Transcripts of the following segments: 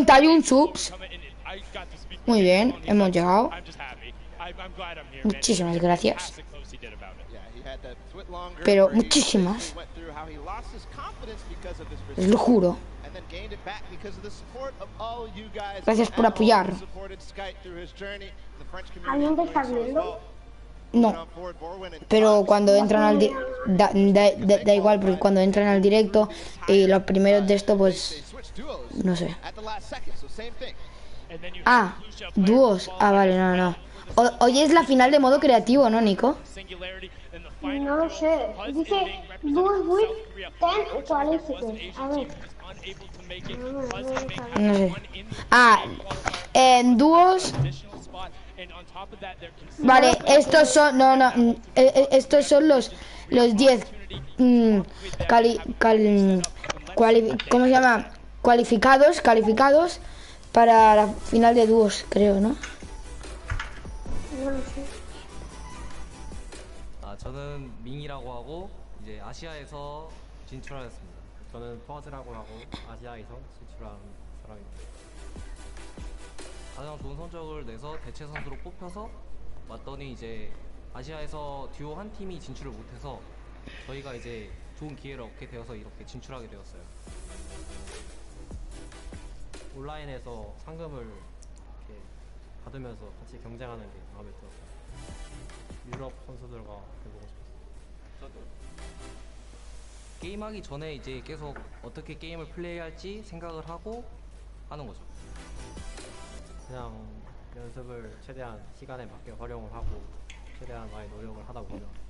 31 subs. Muy bien, hemos llegado. Muchísimas gracias. Pero muchísimas. Os lo juro. Gracias por apoyar. ¿Alguien te está viendo? No, pero cuando entran al da igual, porque cuando entran al directo y los primeros de esto, pues no sé. Ah, dúos. Ah, vale, no. Hoy es la final de modo creativo, ¿no, Nico? No lo sé. Dice duos with 10 qualifiers. A ver. No sé. Ah, en dúos. Vale, estos son, estos son los 10 ¿cómo se llama? Calificados para la final de dúos, creo, ¿no? No lo sé. 저는 밍이라고 하고 이제 아시아에서 진출하였습니다. 저는 퍼즈라고 하고 아시아에서 진출한 사람입니다. 가장 좋은 성적을 내서 대체 선수로 뽑혀서 왔더니 이제 아시아에서 듀오 한 팀이 진출을 못해서 저희가 이제 좋은 기회를 얻게 되어서 이렇게 진출하게 되었어요. 온라인에서 상금을 이렇게 받으면서 같이 경쟁하는 게 마음에 들었어요. 유럽 선수들과 해보고 싶었어요. 저도 게임하기 전에 이제 계속 어떻게 게임을 플레이할지 생각을 하고 하는 거죠. 그냥 연습을 최대한 시간에 맞게 활용을 하고 최대한 많이 노력을 하다 보면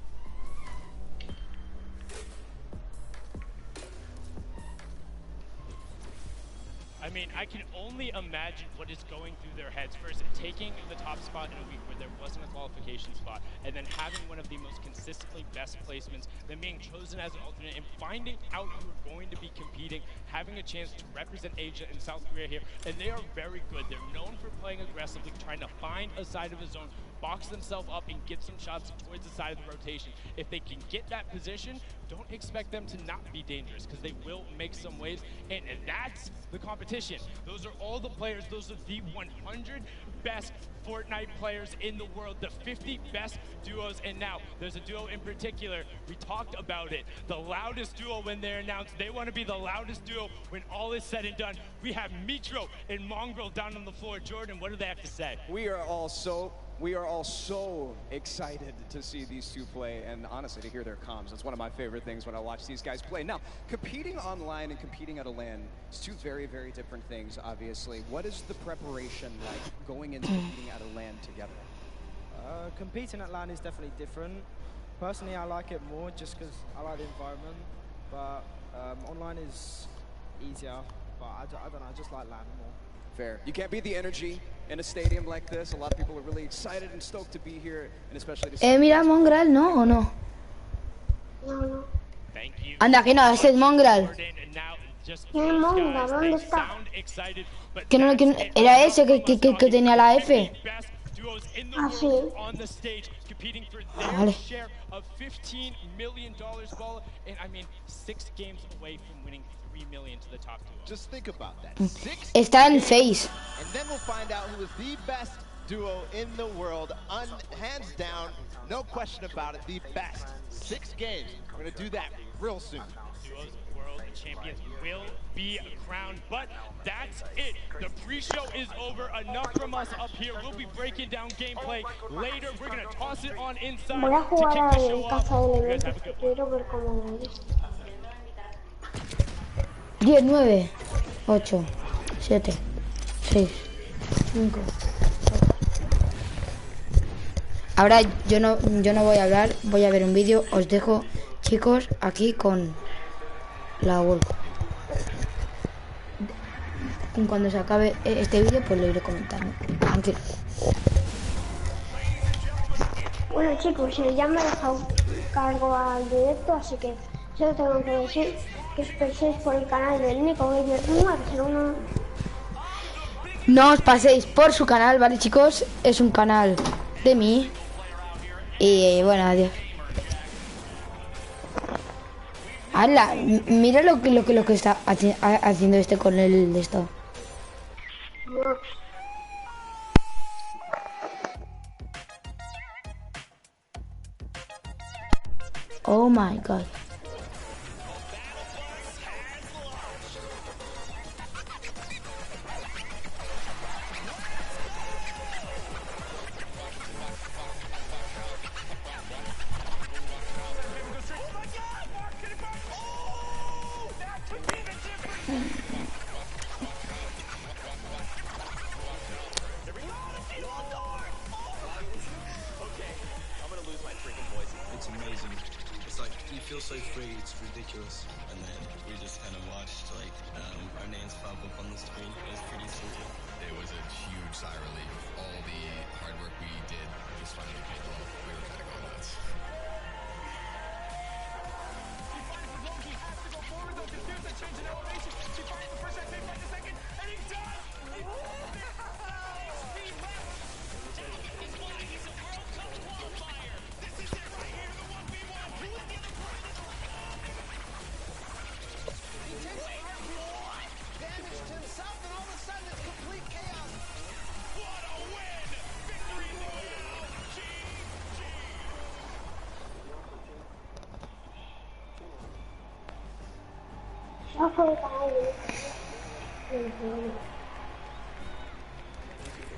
I mean, I can only imagine what is going through their heads. First, taking the top spot in a week where there wasn't a qualification spot, and then having one of the most consistently best placements, then being chosen as an alternate, and finding out who are going to be competing, having a chance to represent Asia and South Korea here. And they are very good. They're known for playing aggressively, trying to find a side of the zone, box themselves up, and get some shots towards the side of the rotation. If they can get that position, don't expect them to not be dangerous, because they will make some waves, and that's the competition. Those are all the players. Those are the 100 best Fortnite players in the world, the 50 best duos, and now there's a duo in particular. We talked about it. The loudest duo when they're announced. They want to be the loudest duo when all is said and done. We have Mitro and Mongrel down on the floor. Jordan, what do they have to say? We are all so excited to see these two play, and honestly, to hear their comms. That's one of my favorite things when I watch these guys play. Now, competing online and competing at a LAN is two very, very different things, obviously. What is the preparation like going into competing at a LAN together? Competing at LAN is definitely different. Personally, I like it more just because I like the environment, but online is easier, but I don't know, I just like LAN more. Fair. You can't beat the energy in a stadium like this. A lot of people are really excited and stoked to be here, and especially to see. Mira Mongrel, ¿no? ¿O no? No. Anda, que no, ese es Mongrel. ¿Quién Mongrel? ¿Dónde está? Que no, era ese que tenía la F. Ah, sí. Vale. Just think about that. Está en Face. And then we'll find out who is the best duo in the world. Hands down, no question about it, the best. 6 games. We're going to do that real soon. Duos World Champions will be crowned, but that's it. The pre-show is over. Enough from us up here. We'll be breaking down gameplay later. We're going to toss it on inside Voy a to jugar kick a the show en off. casa de You guys elementos have a que good one. quiero ver cómo me es. 10, 9, 8, 7, 6, 5. Ahora yo no voy a hablar, voy a ver un vídeo. Os dejo, chicos, aquí con la Wolf. Cuando se acabe este vídeo, pues lo iré comentando. Tranquilo. Bueno, chicos, ya me he dejado cargo al directo, así que solo tengo que decir que os paséis por el canal del Nico Gamer 1, que será uno. No os paséis por su canal, ¿vale, chicos? Es un canal de mí. Y bueno, adiós. ¡Hala! Mira lo que está haciendo este con el de esto. Oh my god. So free, it's ridiculous. And then we just kind of watched like our names pop up on the screen. It was pretty surreal. It was a huge sigh of relief. All the hard work we did just finally paid off. We were kind of going nuts.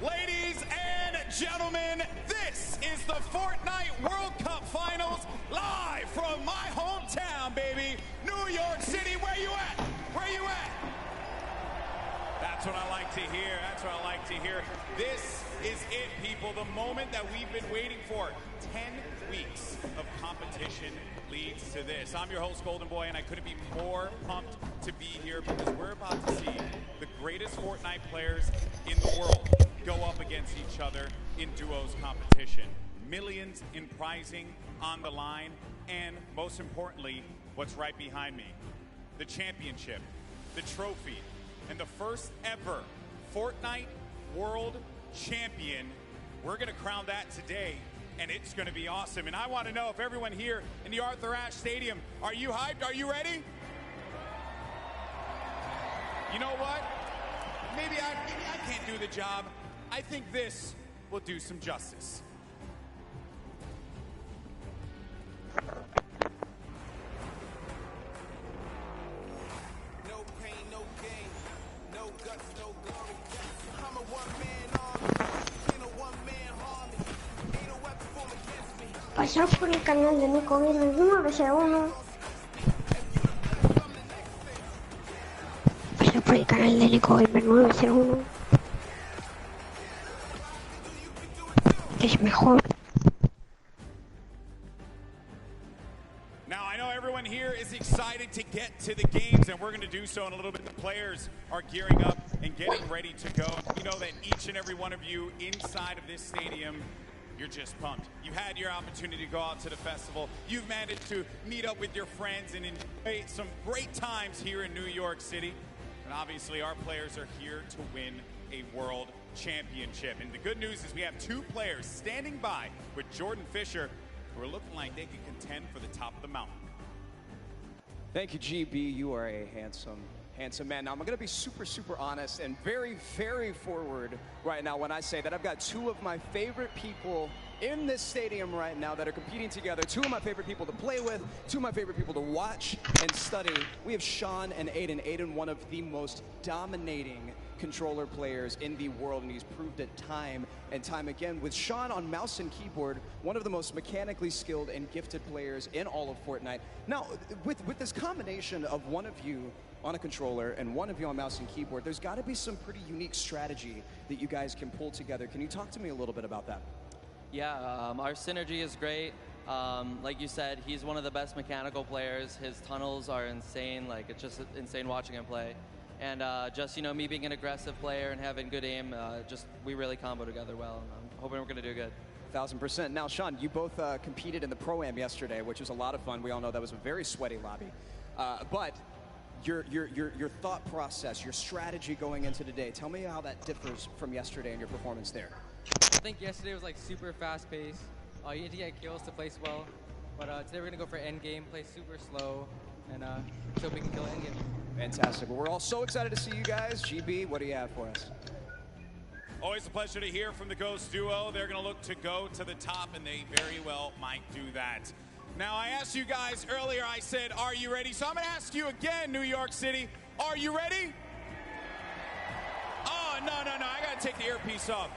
Ladies and gentlemen, this is the Fortnite World Cup Finals, live from my hometown, baby, New York City. Where you at? Where you at? That's what I like to hear. That's what I like to hear. This is it, people. The moment that we've been waiting for. 10 weeks of competition leads to this. I'm your host, Golden Boy, and I couldn't be more pumped to be here because we're about to see the greatest Fortnite players in the world go up against each other in duos competition. Millions in prizing on the line, and most importantly, what's right behind me, the championship, the trophy, and the first ever Fortnite World Champion. We're gonna crown that today, and it's gonna be awesome. And I wanna know if everyone here in the Arthur Ashe Stadium, are you hyped? Are you ready? You know what? Maybe I can't do the job. I think this will do some justice. No pain, no gain, no guts, no glory. I'm a one-man army, ain't a one-man army, ain't a weapon formed against me. Pasar por el canal de Nico Gamer 901. Pasar por el canal de Nico Gamer 901. Es mejor. Now, I know everyone here is excited to get to the games, and we're going to do so in a little bit. The players are gearing up and getting ready to go. You know that each and every one of you inside of this stadium, you're just pumped. You had your opportunity to go out to the festival. You've managed to meet up with your friends and enjoy some great times here in New York City. And obviously, our players are here to win a world championship. And the good news is we have two players standing by with Jordan Fisher who are looking like they can contend for the top of the mountain. Thank you, GB. You are a handsome man. Now, I'm going to be super honest and very forward right now when I say that I've got two of my favorite people in this stadium right now that are competing together. Two of my favorite people to play with, two of my favorite people to watch and study. We have Sean and Aiden. Aiden, one of the most dominating controller players in the world, and he's proved it time and time again. With Sean on mouse and keyboard, one of the most mechanically skilled and gifted players in all of Fortnite. Now, with this combination of one of you on a controller and one of you on mouse and keyboard, there's got to be some pretty unique strategy that you guys can pull together. Can you talk to me a little bit about that? Yeah, our synergy is great. Like you said, he's one of the best mechanical players. His tunnels are insane. Like, it's just insane watching him play. And just, you know, me being an aggressive player and having good aim, we really combo together well. And I'm hoping we're going to do good. 1000%. Now, Sean, you both competed in the Pro-Am yesterday, which was a lot of fun. We all know that was a very sweaty lobby. But your thought process, your strategy going into today, tell me how that differs from yesterday and your performance there. I think yesterday was like super fast-paced. You need to get kills to place well. But today we're going to go for endgame, play super slow, and so we can kill endgame. Fantastic. Well, we're all so excited to see you guys. GB, what do you have for us? Always a pleasure to hear from the Ghost duo. They're going to look to go to the top, and they very well might do that. Now, I asked you guys earlier, I said, are you ready? So I'm going to ask you again, New York City, are you ready? Oh, no, I got to take the earpiece off.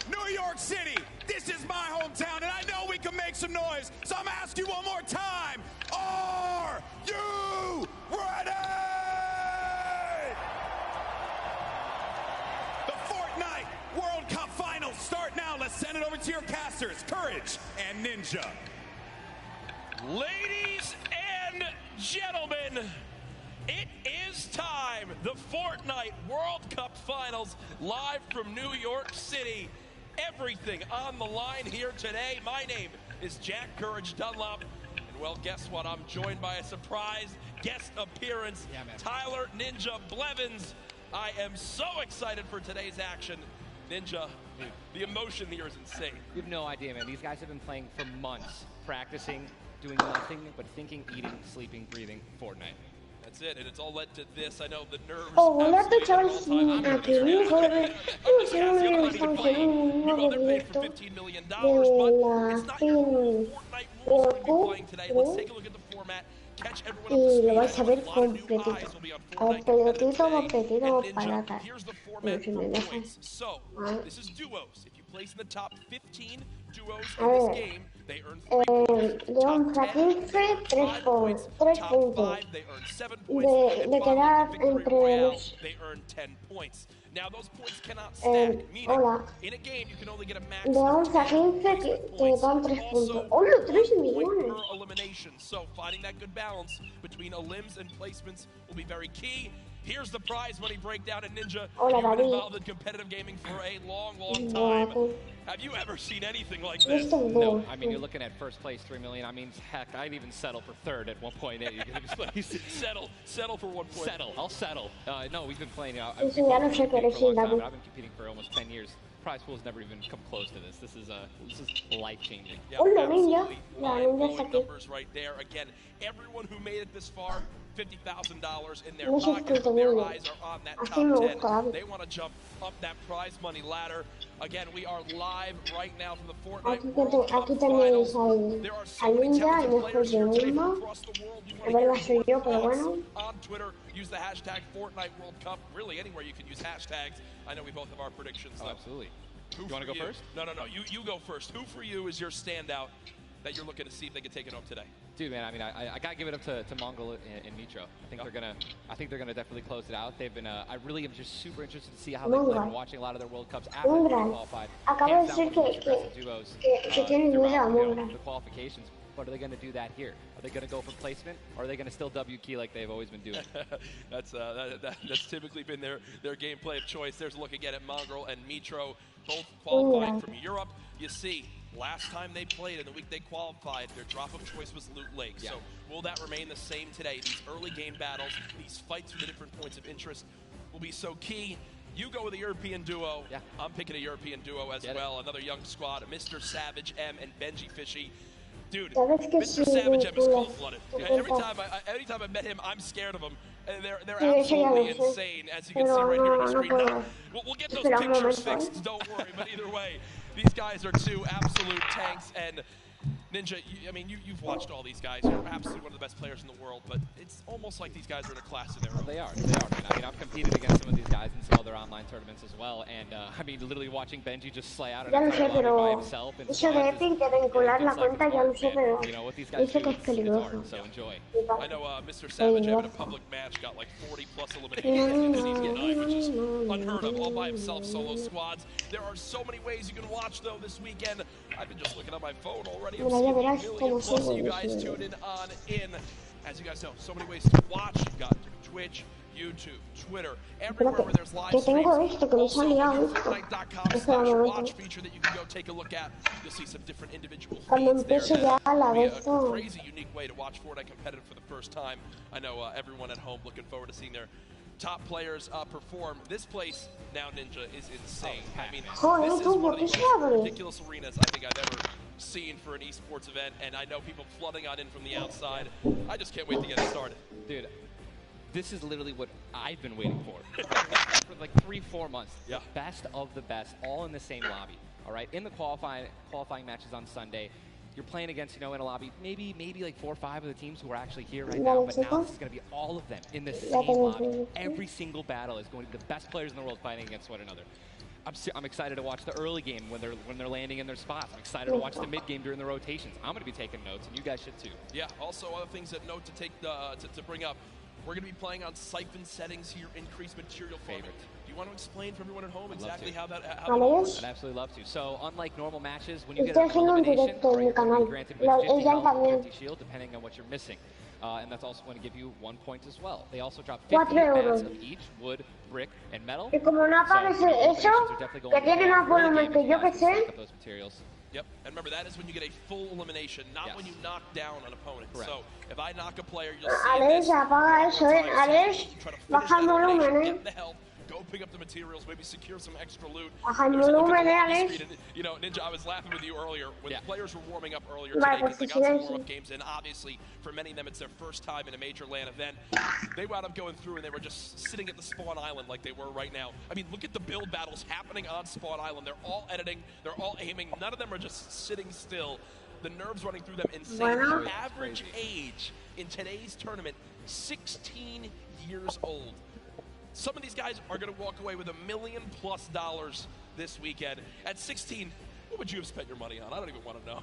New York City, this is my hometown, and I know we can make some noise, so I'm asking you one more time. Are you ready? The Fortnite World Cup Finals start now. Let's send it over to your casters, Courage and Ninja. Ladies and gentlemen, it is time. The Fortnite World Cup Finals live from New York City. Everything on the line here today. My name is Jack Courage Dunlop. And well, guess what? I'm joined by a surprise guest appearance, Tyler Ninja Blevins. I am so excited for today's action. Ninja, the emotion here is insane. You have no idea, man. These guys have been playing for months, practicing, doing nothing but thinking, eating, sleeping, breathing Fortnite. That's it, and it's all led to this. I know the nerves. Hola, chavales, aquí estamos en un nuevo directo de la y lo vais a ver completito, completito para tal. Si me dejan. A ver, León 15, 3 puntos. De quedar entre los... hola. De 11 a 15 que dan 3 puntos. ¡Hola, 3 millones! Here's the prize money breakdown, and Ninja, Hola, you've been David. involved in competitive gaming for a long, long time. Have you ever seen anything like this? No, I mean, you're looking at first place, 3 million. I mean, heck, I'd even settle for third at 1.8. Settle for 1 point. I'll settle. No, we've been playing. Ya lo sé, pero sí, David. I've been competing for almost 10 years. Prize pool's never even come close to this. This is life-changing. Hola, Ninja. La Ninja está aquí. Numbers right there. Again, everyone who made it this far, $50,000 in their No se pocket. escucha Their bien. eyes are on that Así top me 10. gusta, David. They want to jump up that prize money ladder. Again, we are live right now from the Fortnite Aquí, World Cup aquí tenéis Finals. There are al so many Ninja, talented el mejor players del here today mundo. from across the world. You En want to verdad hear soy yo, your pero thoughts bueno. on Twitter. Use the hashtag Fortnite World Cup. Really, anywhere you can use hashtags. I know we both have our predictions, though. Absolutely. Who You want to go first? No. You go first. Who for you is your standout that you're looking to see if they can take it home today? Dude, man, I mean, I gotta give it up to Mongol and Mitro. I think they're gonna definitely close it out. They've been, I really am just super interested to see how they play. I've been watching a lot of their World Cups after they qualified. Acabo de decir que tiene miedo a Mongra. The qualifications. But are they going to do that here? Are they going to go for placement, or are they going to still W key like they've always been doing? That's typically been their gameplay of choice. There's a look again at Mongrel and Mitro, both qualifying from Europe. You see, last time they played and the week they qualified, their drop of choice was Loot Lake. So will that remain the same today? These early game battles, these fights for the different points of interest will be so key. You go with a European duo. Yeah. I'm picking a European duo as well. Another young squad, Mr. Savage M and Benji Fishy. Dude, Mr. Savage M is cold-blooded. Every time I met him, I'm scared of him. They're absolutely insane, as you can see right here on the screen. Now, we'll get those pictures fixed, don't worry. But either way, these guys are two absolute tanks. And Ninja, you've watched all these guys. You're absolutely one of the best players in the world. But it's almost like these guys are in a class of their own. They are. I mean, I've competed against some of these guys in some other online tournaments as well. And I mean, literally watching Benji just slay out Ya lo sé, by pero himself. eso de Epic, de vincular la cuenta, ya lo sé, pero dice que es peligroso. So enjoy. I know Mr. Savage in a public match got like 40+ eliminations in each night, which is unheard of, all by himself, solo squads. There are so many ways you can watch, though, this weekend. I've been just looking at my phone already. I'm seeing a million plus of you guys tuned in on in. As you guys know, so many ways to watch. You've got Twitch, YouTube, Twitter, everywhere where there's live streams. Also, your Fortnite.com/watch feature that you can go take a look at. You'll see some different individual feeds there. A crazy unique way to watch Fortnite competitive for the first time. I know everyone at home looking forward to seeing their top players perform. This place now, Ninja, is insane. I mean, this is one of the most ridiculous arenas I think I've ever seen for an esports event, and I know people flooding on in from the outside. I just can't wait to get it started. Dude, this is literally what I've been waiting for like 3-4 months. Yeah. The best of the best, all in the same lobby. All right, in the qualifying matches on Sunday, you're playing against, in a lobby, maybe like 4 or 5 of the teams who are actually here right now, but now this is going to be all of them in the same lobby. Every single battle is going to be the best players in the world fighting against one another. I'm excited to watch the early game when they're landing in their spots. I'm excited to watch the mid game during the rotations. I'm going to be taking notes, and you guys should too. Yeah. Also, other things that note to take to bring up. We're going to be playing on siphon settings here, increased material farming. Do you want to explain for everyone at home exactly how that works? I'd absolutely love to. So, unlike normal matches, when you get an elimination, you're granted with 50 health, 50 shield, depending on what you're missing. And that's also going to give you 1 point as well. They also drop 50 mats of each, wood, brick, and metal. Y como no aparece eso, que tiene más volumen que yo que sé. Those materials. Yep, and remember, that is when you get a full elimination, not when you knock down an opponent. Correct. So, if I knock a player, you'll see Alex, apaga eso, Alex. Baja el volumen, get the health, go pick up the materials, maybe secure some extra loot. Baja el volumen, Alex. Ninja, I was laughing with you earlier when the players were warming up earlier Vale, today because they pues got some silencio. warm-up games, and obviously, for many of them, it's their first time in a major LAN event. They wound up going through, and they were just sitting at the spawn island like they were right now. I mean, look at the build battles happening on spawn island. They're all editing, they're all aiming. None of them are just sitting still. The nerves running through them insane. Wow. The average age in today's tournament, 16 years old. Some of these guys are going to walk away with $1 million+ this weekend. At 16, what would you have spent your money on? I don't even want to know.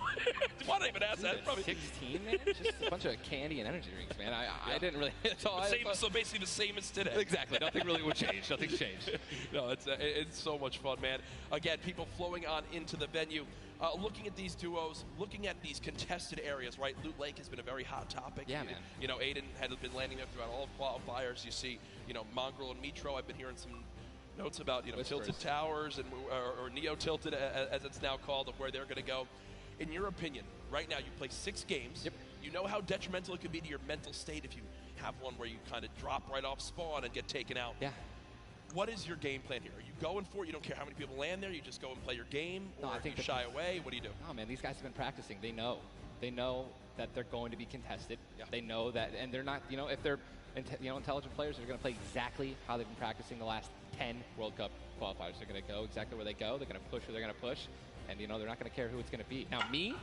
Why not even ask that? Probably 16, man? Just a bunch of candy and energy drinks, man. I didn't really. So basically the same as today. Exactly. Nothing really would change. Nothing's changed. No, it's so much fun, man. Again, people flowing on into the venue. Looking at these duos, looking at these contested areas, right? Loot Lake has been a very hot topic. Yeah, man. Aiden had been landing there throughout all of qualifiers. You see, Mongrel and Mitro. I've been hearing some notes about, Tilted Towers and or Neo Tilted, as it's now called, of where they're going to go. In your opinion, right now, you play 6 games. Yep. You know how detrimental it could be to your mental state if you have one where you kind of drop right off spawn and get taken out. Yeah. What is your game plan here? Are you going for it? You don't care how many people land there? You just go and play your game? Or No, I think you shy away? What do you do? No, man, these guys have been practicing. They know. They know that they're going to be contested. Yeah. They know that, and they're not, if they're, intelligent players, they're going to play exactly how they've been practicing the last 10 World Cup qualifiers. They're going to go exactly where they go. They're going to push where they're going to push, and, they're not going to care who it's going to be. Now, me,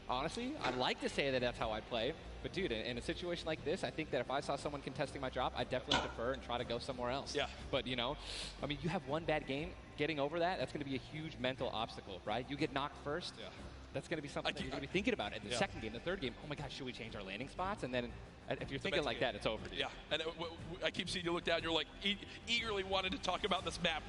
honestly, I'd like to say that that's how I play, but, dude, in a situation like this, I think that if I saw someone contesting my drop, I'd definitely defer and try to go somewhere else. Yeah. But, you have one bad game, getting over that's going to be a huge mental obstacle, right? You get knocked first. Yeah. That's going to be something that you're going to be thinking about. In the second game, the third game, oh my God, should we change our landing spots? And then if you're thinking like that, it's over. Dude. Yeah, and I keep seeing you look down. You're like eagerly wanted to talk about this map.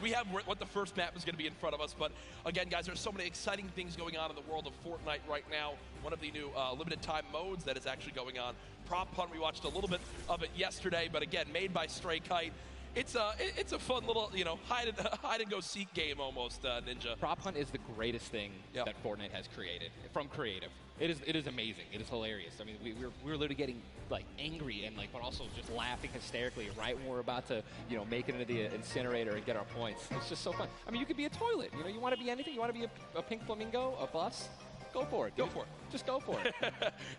We have what the first map is going to be in front of us. But again, guys, there's so many exciting things going on in the world of Fortnite right now. One of the new limited time modes that is actually going on. Prop Hunt. We watched a little bit of it yesterday, but again, made by Stray Kite. It's a fun little hide and go seek game almost, Ninja. Prop Hunt is the greatest thing that Fortnite has created from creative. It is amazing. It is hilarious. I mean, we're literally getting like angry and but also just laughing hysterically right when we're about to make it into the incinerator and get our points. It's just so fun. I mean, you could be a toilet. You want to be anything. You want to be a pink flamingo, a bus. Go for it. Dude. Go for it. Just go for it.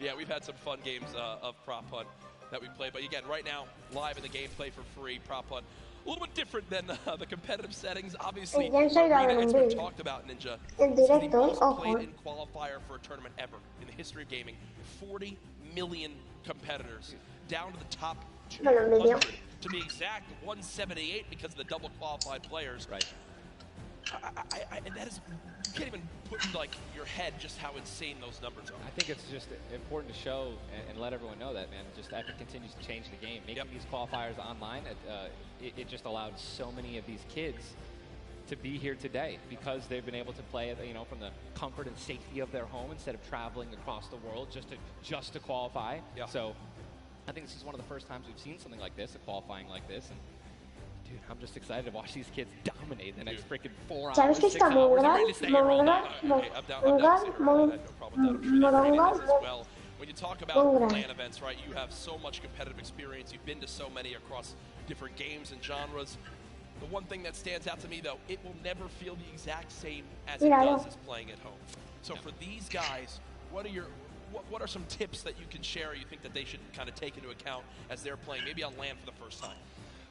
Yeah, we've had some fun games of Prop Hunt that we play. But again, right now, live in the gameplay for free, Prop Hunt. A little bit different than the competitive settings. Obviously, it's been talked about, Ninja. This is the most played in qualifier for a tournament ever in the history of gaming. 40 million competitors, down to the top 200. To be exact, 178 because of the double qualified players. Right. And that is, you can't even put in your head just how insane those numbers are. I think it's just important to show and let everyone know that, man. Just Epic continues to change the game. Making these qualifiers online, it just allowed so many of these kids to be here today because they've been able to play, from the comfort and safety of their home instead of traveling across the world just to qualify. Yeah. So I think this is one of the first times we've seen something like this, a qualifying like this. And dude, I'm just excited to watch these kids dominate the next freaking 4 hours, 6 hours. I'm ready to stay here all night. When you talk about LAN events, right, you have so much competitive experience. You've been to so many across different games and genres. The one thing that stands out to me, though, it will never feel the exact same as it does as playing at home. So for these guys, what are some tips that you can share you think that they should kind of take into account as they're playing, maybe on LAN for the first time?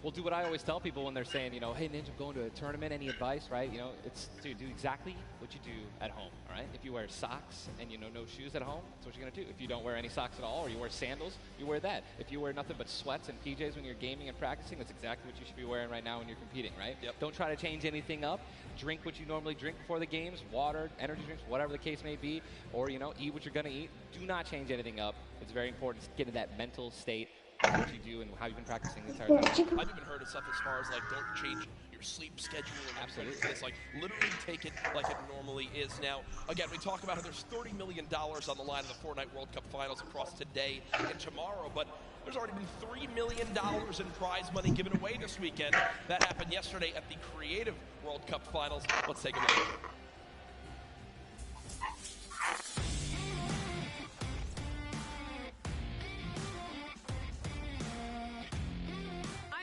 we'll do what I always tell people when they're saying, you know, hey, Ninja, I'm going to a tournament, any advice, right? You know, it's, dude, do exactly what you do at home, all right? If you wear socks and, you know, no shoes at home, that's what you're going to do. If you don't wear any socks at all, or you wear sandals, you wear that. If you wear nothing but sweats and PJs when you're gaming and practicing, that's exactly what you should be wearing right now when you're competing, right? Yep. Don't try to change anything up. Drink what you normally drink before the games, water, energy drinks, whatever the case may be, or, you know, eat what you're going to eat. Do not change anything up. It's very important to get in that mental state of what you do and how you've been practicing the entire time. I've even heard of stuff as far as like don't change your sleep schedule and Absolutely. It's like literally take it like it normally is. Now, again, we talk about how there's $30 million on the line in the Fortnite World Cup Finals across today and tomorrow, but there's already been $3 million in prize money given away this weekend. That happened yesterday at the Creative World Cup Finals. Let's take a look.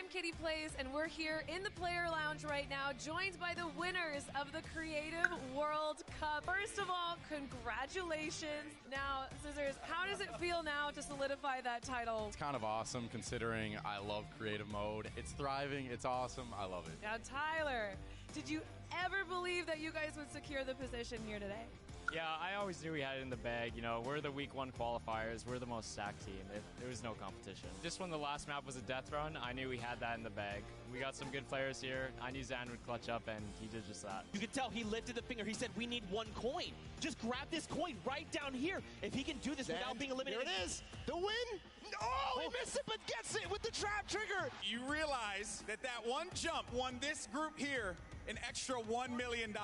Kitty Plays, and we're here in the player lounge right now, joined by the winners of the Creative World Cup. First of all, congratulations. Now, Scissors, how does it feel now to solidify that title? It's kind of awesome considering I love creative mode. It's thriving, it's awesome, I love it. Now, Tyler, did you ever believe that you guys would secure the position here today? Yeah, I always knew we had it in the bag. You know, we're the week 1 qualifiers. We're the most stacked team. There was no competition. Just when the last map was a death run, I knew we had that in the bag. We got some good players here. I knew Zan would clutch up, and he did just that. You could tell he lifted the finger. He said, we need 1 coin. Just grab this coin right down here. If he can do this without being eliminated. Here it is. The win. Oh, he missed it, but gets it with the trap trigger. You realize that one jump won this group here an extra $1 million.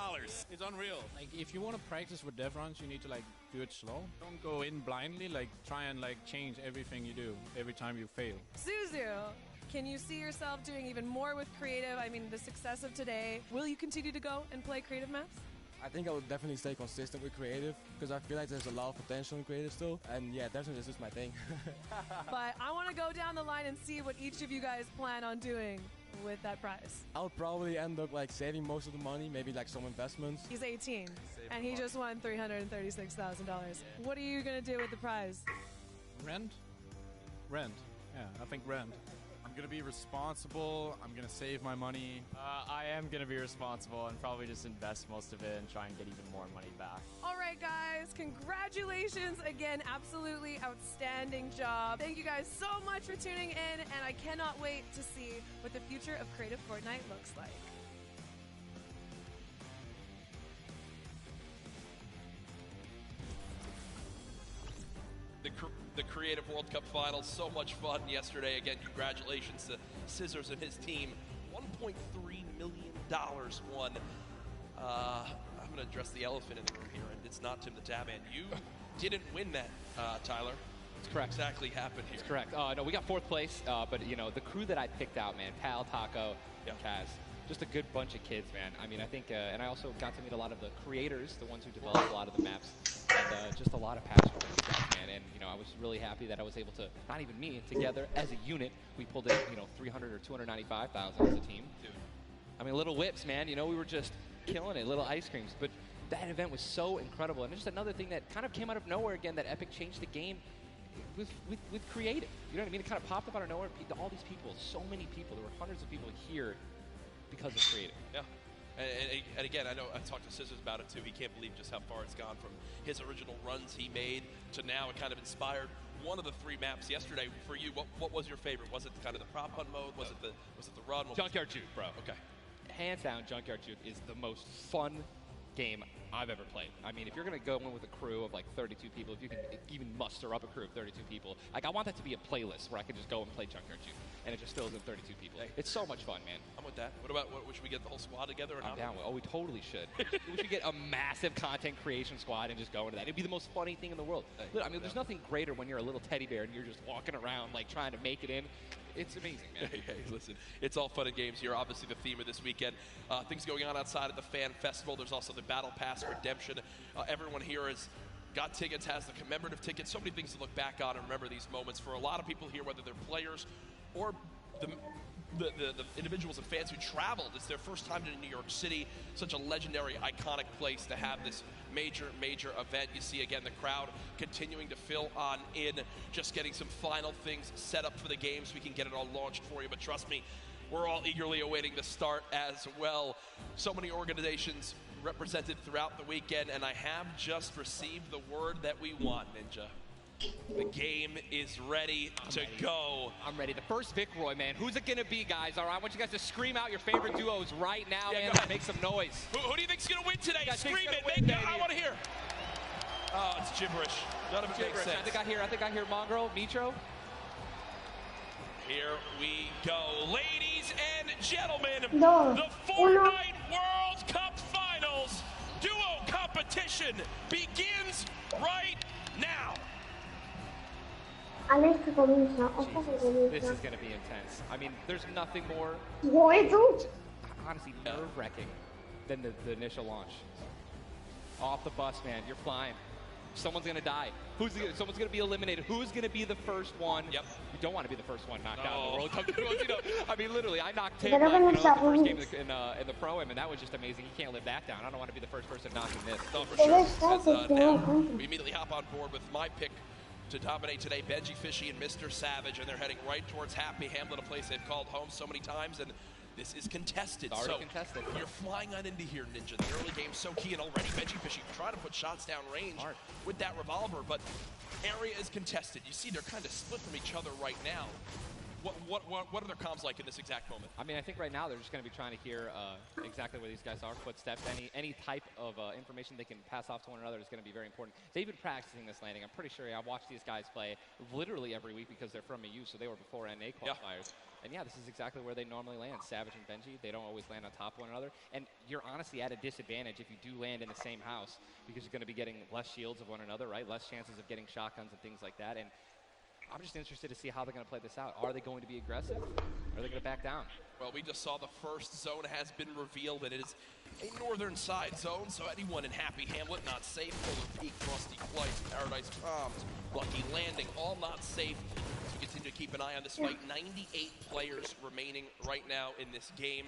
It's unreal. Like, if you want to practice with dev runs, you need to like do it slow. Don't go in blindly. Like, try and like change everything you do every time you fail. Suzu, can you see yourself doing even more with creative? I mean, the success of today. Will you continue to go and play creative maps? I think I would definitely stay consistent with creative because I feel like there's a lot of potential in creative still. And yeah, definitely this is my thing. But I want to go down the line and see what each of you guys plan on doing with that prize. I'll probably end up like saving most of the money, maybe like some investments. He's 18 and he just won $336,000. What are you going to do with the prize? Rent? Rent. Yeah, I think rent. I'm going to be responsible. I'm going to save my money. I am going to be responsible and probably just invest most of it and try and get even more money back. All right, guys, congratulations again. Absolutely outstanding job. Thank you guys so much for tuning in, and I cannot wait to see what the future of Creative Fortnite looks like. The Creative World Cup Finals, so much fun yesterday. Again, congratulations to Scissors and his team. $1.3 million won. I'm going to address the elephant in the room here, and it's not Tim the Tabman. You didn't win that, Tyler. That's correct. What exactly happened here? That's correct. No, we got 4th place, but, you know, the crew that I picked out, man, Pal, Taco, and Kaz, just a good bunch of kids, man. I mean, I think, and I also got to meet a lot of the creators, the ones who developed a lot of the maps, and just a lot of passion for these guys, man. And, you know, I was really happy that I was able to, not even me, together as a unit, we pulled in, you know, 300 or 295,000 as a team. Dude. I mean, little whips, man. You know, we were just killing it, little ice creams. But that event was so incredible. And just another thing that kind of came out of nowhere again, that Epic changed the game with creative. You know what I mean? It kind of popped up out of nowhere. All these people, so many people. There were hundreds of people here because of creative. Yeah. And again, I know I talked to Scissors about it too. He can't believe just how far it's gone from his original runs he made to now it kind of inspired one of the 3 maps yesterday for you. What was your favorite? Was it kind of the prop hunt mode? Was it the run? Junkyard Juke, bro. Okay. Hands down, Junkyard Juke is the most fun game I've ever played. I mean, if you're going to go in with a crew of like 32 people, if you can even muster up a crew of 32 people, like I want that to be a playlist where I can just go and play Junkyard Juke, and it just fills in 32 people. Hey. It's so much fun, man. I'm with that. What about, should we get the whole squad together or not? I'm down with. Oh, we totally should. We should get a massive content creation squad and just go into that. It'd be the most funny thing in the world. Hey, I mean, there's nothing greater when you're a little teddy bear and you're just walking around like trying to make it in. It's amazing, man. Hey, listen, it's all fun and games here. Obviously, the theme of this weekend. Things going on outside of the fan festival. There's also the Battle Pass redemption. Everyone here has got tickets, has the commemorative tickets. So many things to look back on and remember these moments. For a lot of people here, whether they're players or the individuals and fans who traveled, it's their first time to New York City. Such a legendary, iconic place to have this major event. You see, again, the crowd continuing to fill on in, just getting some final things set up for the game so we can get it all launched for you. But trust me, we're all eagerly awaiting the start as well. So many organizations represented throughout the weekend, and I have just received the word that we want, Ninja. The game is ready to go. I'm ready. The first Vic Roy, man. Who's it going to be, guys? All right, I want you guys to scream out your favorite duos right now, Yeah, man. Make some noise. Who do you think's going to win today? Scream it. I want to hear. Oh, it's gibberish. None of it makes sense. I think I hear Mongrel, Mitro. Here we go. Ladies and gentlemen, No. the Fortnite World Cup Finals duo competition begins right now. Alex comienza. This is going to be intense. I mean, there's nothing more, honestly, nerve-wracking than the initial launch. Off the bus, man. You're flying. Someone's going to die. Someone's going to be eliminated. Who's going to be the first one? Yep. You don't want to be the first one knocked out in the World Cup. I mean, literally, I knocked him Pero like, con the el first game in the Pro-Am, and that was just amazing. You can't live that down. I don't want to be the first person knocking this. No, for sure. As, now, we immediately hop on board with my pick to dominate today, Benji Fishy and Mr. Savage, and they're heading right towards Happy Hamlet, a place they've called home so many times, and this is contested. It's already contested. You're flying on into here, Ninja. The early game's so key, and already Benji Fishy trying to put shots down range with that revolver, but area is contested. You see they're kind of split from each other right now. What are their comms like in this exact moment? I mean, I think right now they're just going to be trying to hear exactly where these guys are, footsteps, any type of information they can pass off to one another is going to be very important. They've been practicing this landing. I'm pretty sure I watched these guys play literally every week because they're from EU, so they were before NA qualifiers. And yeah, this is exactly where they normally land. Savage and Benji, they don't always land on top of one another. And you're honestly at a disadvantage if you do land in the same house because you're going to be getting less shields of one another, right? Less chances of getting shotguns and things like that. And I'm just interested to see how they're going to play this out. Are they going to be aggressive? Or are they going to back down? Well, we just saw the first zone has been revealed, and it is a northern side zone, so anyone in Happy Hamlet not safe. Polar Peak, Frosty Flights, Paradise Palms, Lucky Landing, all not safe. So we continue to keep an eye on this fight. 98 players remaining right now in this game.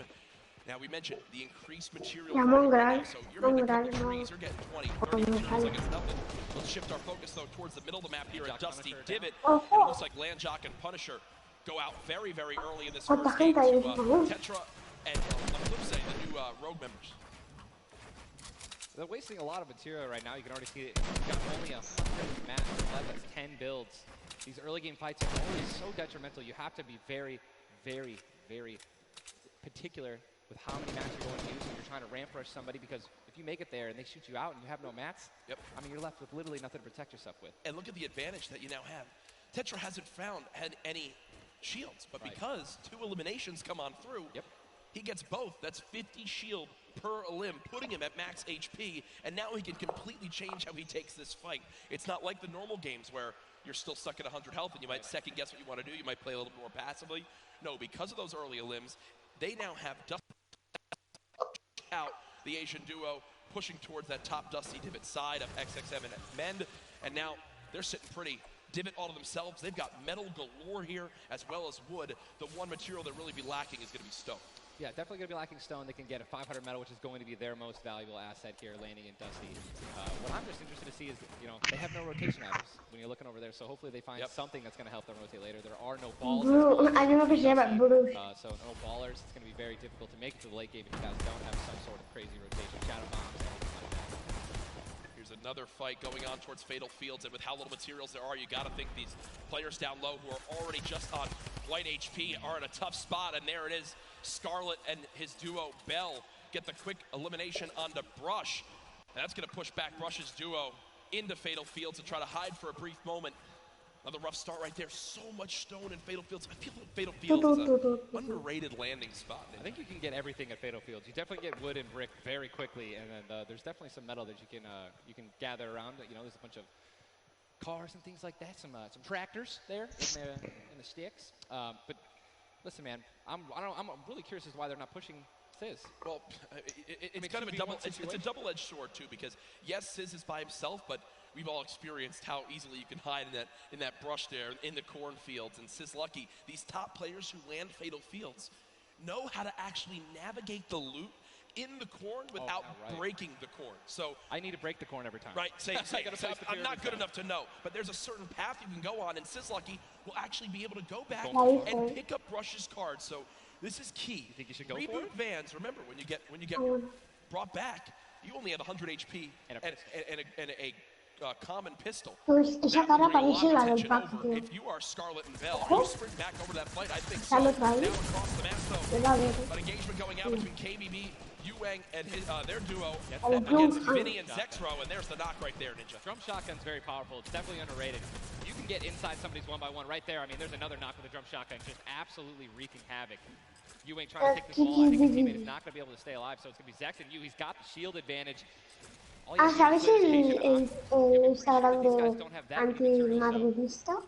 Now, we mentioned the increased material. Yeah, Mongrel. So you're getting a couple trees, you're getting 20, 30 kills like it's nothing. Let's shift our focus, though, towards the middle of the map here at Dusty Divot. And it looks like Landjock and Punisher go out very, very early in this first game to Tetra and, on the flip side, the new Rogue members. They're wasting a lot of material right now. You can already see it. You've got only 100 maps left. That's 10 builds. These early game fights are always so detrimental. You have to be very, very, very particular with how many mats you're going to use when you're trying to ramp rush somebody, because if you make it there and they shoot you out and you have no mats, I mean, you're left with literally nothing to protect yourself with. And look at the advantage that you now have. Tetra hasn't had any shields, but because 2 eliminations come on through, he gets both. That's 50 shield per elim, putting him at max HP, and now he can completely change how he takes this fight. It's not like the normal games where you're still stuck at 100 health and you might second guess what you want to do. You might play a little bit more passively. No, because of those early elims, they now have out the Asian duo, pushing towards that top Dusty Divot side of XXM and Mend, and now they're sitting pretty. Divot all to themselves. They've got metal galore here as well as wood. The one material that really be lacking is going to be stone. Yeah, definitely going to be lacking stone. They can get a 500 metal, which is going to be their most valuable asset here, landing in Dusty. What I'm just interested to see is, you know, they have no rotation items when you're looking over there, so hopefully they find something that's going to help them rotate later. There are no balls. I don't know if it's about Bruce. So no ballers. It's going to be very difficult to make it to the late game if you guys don't have some sort of crazy rotation. Shadow bombs, anything like that. Here's another fight going on towards Fatal Fields, and with how little materials there are, you got to think these players down low who are already just on light HP are in a tough spot, and there it is. Scarlet and his duo, Bell, get the quick elimination onto Brush. And that's going to push back Brush's duo into Fatal Fields to try to hide for a brief moment. Another rough start right there. So much stone in Fatal Fields. I feel like Fatal Fields is an underrated landing spot. I think you can get everything at Fatal Fields. You definitely get wood and brick very quickly, and then there's definitely some metal that you can gather around. You know, there's a bunch of cars and things like that. Some tractors there in the sticks. But listen, man, I'm really curious as to why they're not pushing Sizz. Well, it's kind of a double-edged sword too, because yes, Sizz is by himself, but we've all experienced how easily you can hide in that brush there in the cornfields. And Sizz Lucky, these top players who land Fatal Fields know how to actually navigate the loot in the corn without breaking the corn. So I need to break the corn every time. Right, I'm not good enough to know, but there's a certain path you can go on, and Sizz Lucky will actually be able to go back and pick up Brush's cards. So This is key. You think you should go for Reboot it? Vans, remember, when you get brought back, you only have 100 HP and a common pistol. Pues esa That cara will bring a lot parece of la del attention pack, over. tío. If you are Scarlet and Bell, you sprint back over that fight. I think so. Sale Now otra vez. across the map, though, Te va a ver. an engagement going out between KBB, Yuang, and their duo El against Blue. Vinny and Zexro, and there's the knock right there, Ninja. Drum shotgun's very powerful. It's definitely underrated. You can get inside somebody's 1-by-1 right there. I mean, there's another knock with a drum shotgun, just absolutely wreaking havoc. You ain't trying to take this ball. I think his teammate is not going to be able to stay alive, so it's going to be Zex and you. He's got the shield advantage. ¿Sabes el Instagram de anti-madridista?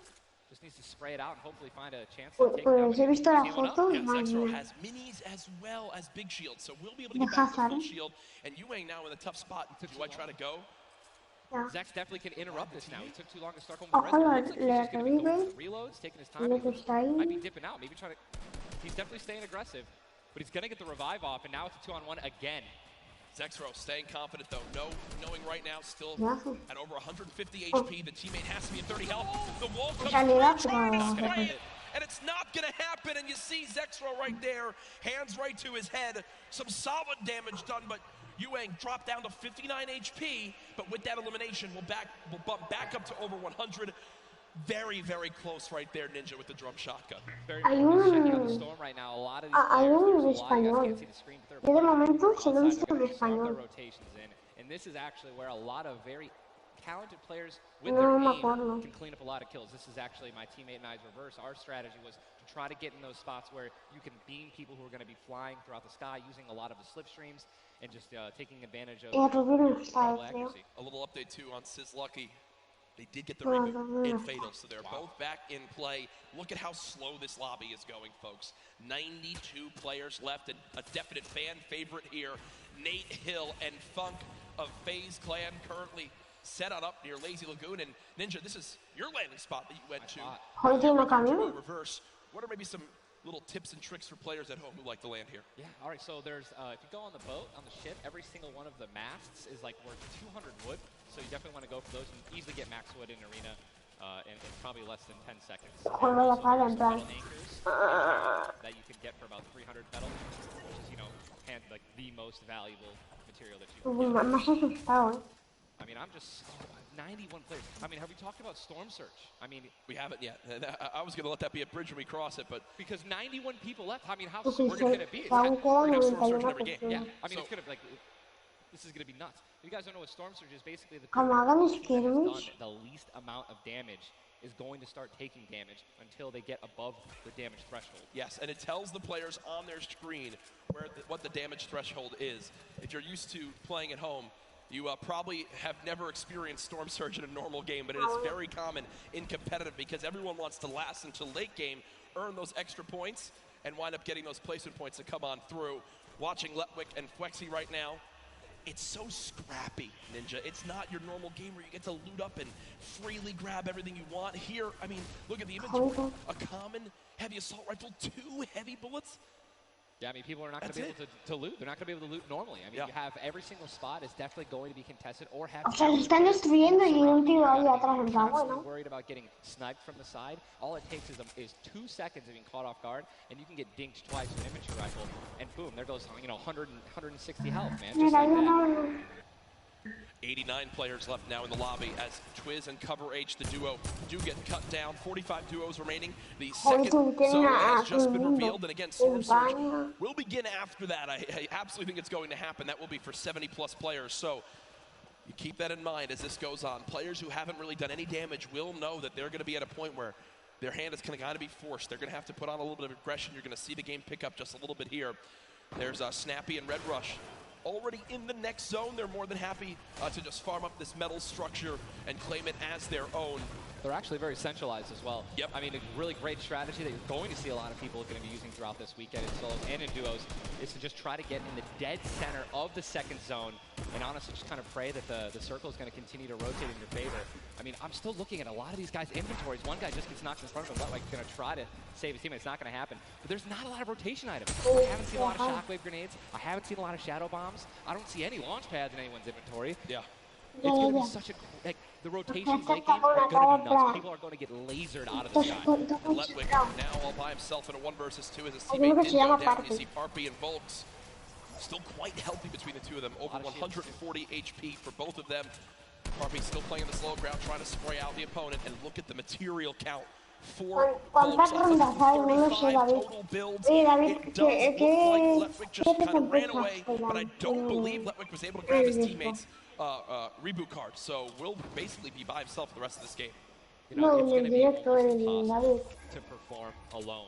Just needs to spray it out and hopefully find a chance to take Pues he visto la foto y Yeah, madre Zexro mía. has minis as well as big shields, so we'll be able to get back to full shield. And Yuang now in a tough spot. Do I try to go? Zex definitely can interrupt this now. He took too long to start going Ojo, with the res. le revive. Reloads, taking his Y time. lo que está ahí. Might be dipping out, maybe trying to... He's definitely staying aggressive, but he's going to get the revive off, and now it's a 2-on-1 again. Zexro staying confident though, knowing right now still at over 150 HP. The teammate has to be at 30 health. The wall comes through, trying to spray it, and it's not gonna happen. And you see Zexro right there, hands right to his head. Some solid damage done, but Yuang dropped down to 59 HP. But with that elimination, we'll bump back up to over 100. Very, very close right there, Ninja, with the drum shotgun. Hay un español. Yo de momento se lo he visto en español. And this is actually where a lot of very talented players with No their me aim acuerdo. can clean up a lot of kills. This is actually my teammate and I's reverse. Our strategy was to try to get in those spots where you can beam people who are going to be flying throughout the sky using a lot of the slipstreams and just taking advantage of accuracy. A little update too on Sizlucky. They did get the reboot in Fatal, so they're both back in play. Look at how slow this lobby is going, folks. 92 players left, and a definite fan favorite here. Nate Hill and Funk of FaZe Clan currently set on up near Lazy Lagoon. And Ninja, this is your landing spot that you went to. Reverse. What are maybe some little tips and tricks for players at home who like to land here? Yeah, all right, so there's, if you go on the boat, on the ship, every single one of the masts is like worth 200 wood. So you definitely want to go for those and easily get max wood in arena in probably less than 10 seconds. Juego la cara en plan. That you can get for about 300 metal, which is, you know, like the most valuable material that you can get. Más asustado. I mean, I'm just 91 players. I mean, have we talked about Storm Search? I mean, we haven't yet. I was going to let that be a bridge when we cross it, but because 91 people left. I mean, how Pues we're going to be? se han quedado We're gonna have Storm Surge in 91%. every game. Yeah, I mean, it's going to be like this is going to be nuts. You guys don't know what Storm Surge is. Basically, the Como hagan team that has skirmish. done the least amount of damage is going to start taking damage until they get above the damage threshold. yes, and it tells the players on their screen what the damage threshold is. If you're used to playing at home, you probably have never experienced Storm Surge in a normal game, but it is very common in competitive because everyone wants to last until late game, earn those extra points, and wind up getting those placement points to come on through. Watching Letwick and Flexi right now, it's so scrappy, Ninja. It's not your normal game where you get to loot up and freely grab everything you want. Here, I mean, look at the inventory. A common heavy assault rifle, 2 heavy bullets. Yeah, I mean, people are not going to be able to loot. They're not going to be able to loot normally. I mean, you have every single spot is definitely going to be contested or have... O sea, se están destruyendo y un tío ahí atrás en plan, Constantly bueno. worried about getting sniped from the side. All it takes is 2 seconds of being caught off guard, and you can get dinked twice with an infantry rifle, and boom, there goes, you know, 160 health, man. Just like that. 89 players left now in the lobby as Twiz and Cover H, the duo, do get cut down. 45 duos remaining. The second zone has just been revealed, and again, Storm Surge will begin after that. I absolutely think it's going to happen. That will be for 70-plus players, so you keep that in mind as this goes on. Players who haven't really done any damage will know that they're going to be at a point where their hand is going to kind of be forced. They're going to have to put on a little bit of aggression. You're going to see the game pick up just a little bit here. There's Snappy and Red Rush. Already in the next zone, they're more than happy to just farm up this metal structure and claim it as their own. They're actually very centralized as well. Yep. I mean, a really great strategy that you're going to see a lot of people are going to be using throughout this weekend in solos and in duos is to just try to get in the dead center of the second zone and honestly just kind of pray that the circle is going to continue to rotate in your favor. I mean, I'm still looking at a lot of these guys' inventories. One guy just gets knocked in front of him. Like, going to try to save his teammate. It's not going to happen. But there's not a lot of rotation items. I haven't seen a lot of shockwave grenades. I haven't seen a lot of shadow bombs. I don't see any launch pads in anyone's inventory. Yeah. It's going to be such a... Like, The rotations late game are going to be nuts. People are going to get lasered out of the sky. And Letwick now all by himself in a 1 versus 2 as his teammate did go down. You see Parpy and Volks still quite healthy between the two of them. Over 140 HP for both of them. Parpy still playing in the slow ground, trying to spray out the opponent. And look at the material count. 4 Volks up to 35 total builds. It does look like Letwick just kind of ran away, but I don't believe Letwick was able to grab his teammate's reboot card. So will basically be by himself the rest of this game. You know, it's going to be almost impossible to perform alone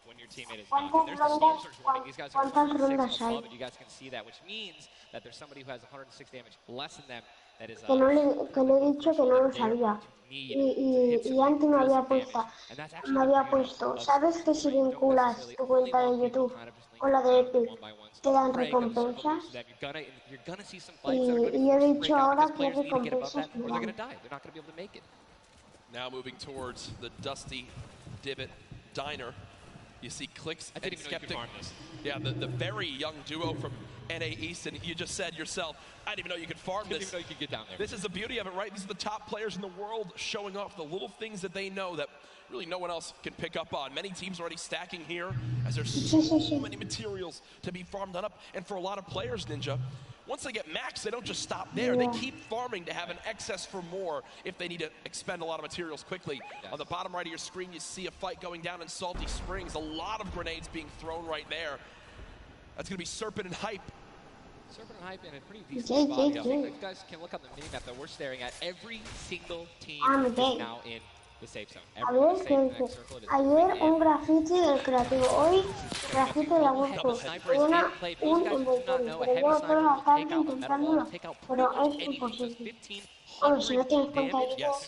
when your teammate is not. And there's the Storm Surge warning. These guys are 106 above it. You guys can see that, which means that there's somebody who has 106 damage less than them. That is Que le he dicho que no lo sabía. Y antes me había puesto, ¿sabes que si vinculas tu cuenta de YouTube con la de Epic te dan recompensas? Y yo he dicho ahora que recompensas me dan. Now moving towards the Dusty Divot Diner. You see Clicks and Skeptic. Yeah, the very young duo from NA East, and you just said yourself, I didn't even know you could farm this. Didn't even know you could get down there. This is the beauty of it, right? These are the top players in the world showing off the little things that they know that really no one else can pick up on. Many teams already stacking here as there's so many materials to be farmed up. And for a lot of players, Ninja, once they get max, they don't just stop there. They keep farming to have an excess for more if they need to expend a lot of materials quickly. On the bottom right of your screen, you see a fight going down in Salty Springs. A lot of grenades being thrown right there. That's going to be Serpent and Hype. Serpent and Hype in a pretty decent spot. I think you guys can look on the mini-map that we're staring at. Every single team is now in the safe zone. Ayer un graffiti del creativo, hoy graffiti de la World. Un inventorio, pero llevo toda la tarde intentándolo, pero es imposible. Bueno, si no tienes cuenta de ellos.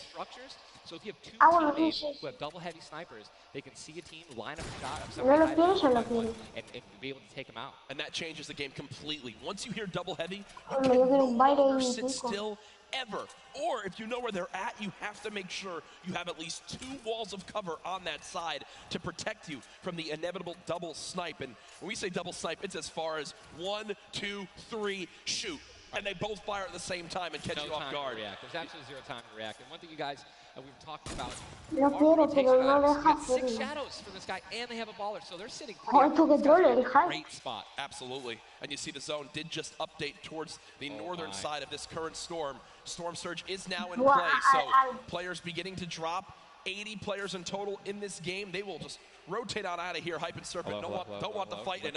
So if you have two teammates who have double heavy snipers, they can see a team line up a shot of somebody and be able to take them out. And that changes the game completely. Once you hear double heavy, you can no longer sit still ever. Or if you know where they're at, you have to make sure you have at least 2 walls of cover on that side to protect you from the inevitable double snipe. And when we say double snipe, it's as far as 1, 2, 3, shoot. And they both fire at the same time and catch you off guard. There's absolutely 0 time to react. And one thing you guys we've talked about. No quiero, pero no deja 6 shadows for this guy, and they have a baller, so they're sitting pretty great spot. Absolutely. And you see the zone did just update towards the northern side of this current storm. Storm Surge is now in play, so players beginning to drop. 80 players in total in this game. They will just rotate on out of here. Hype and Serpent don't want the fight. And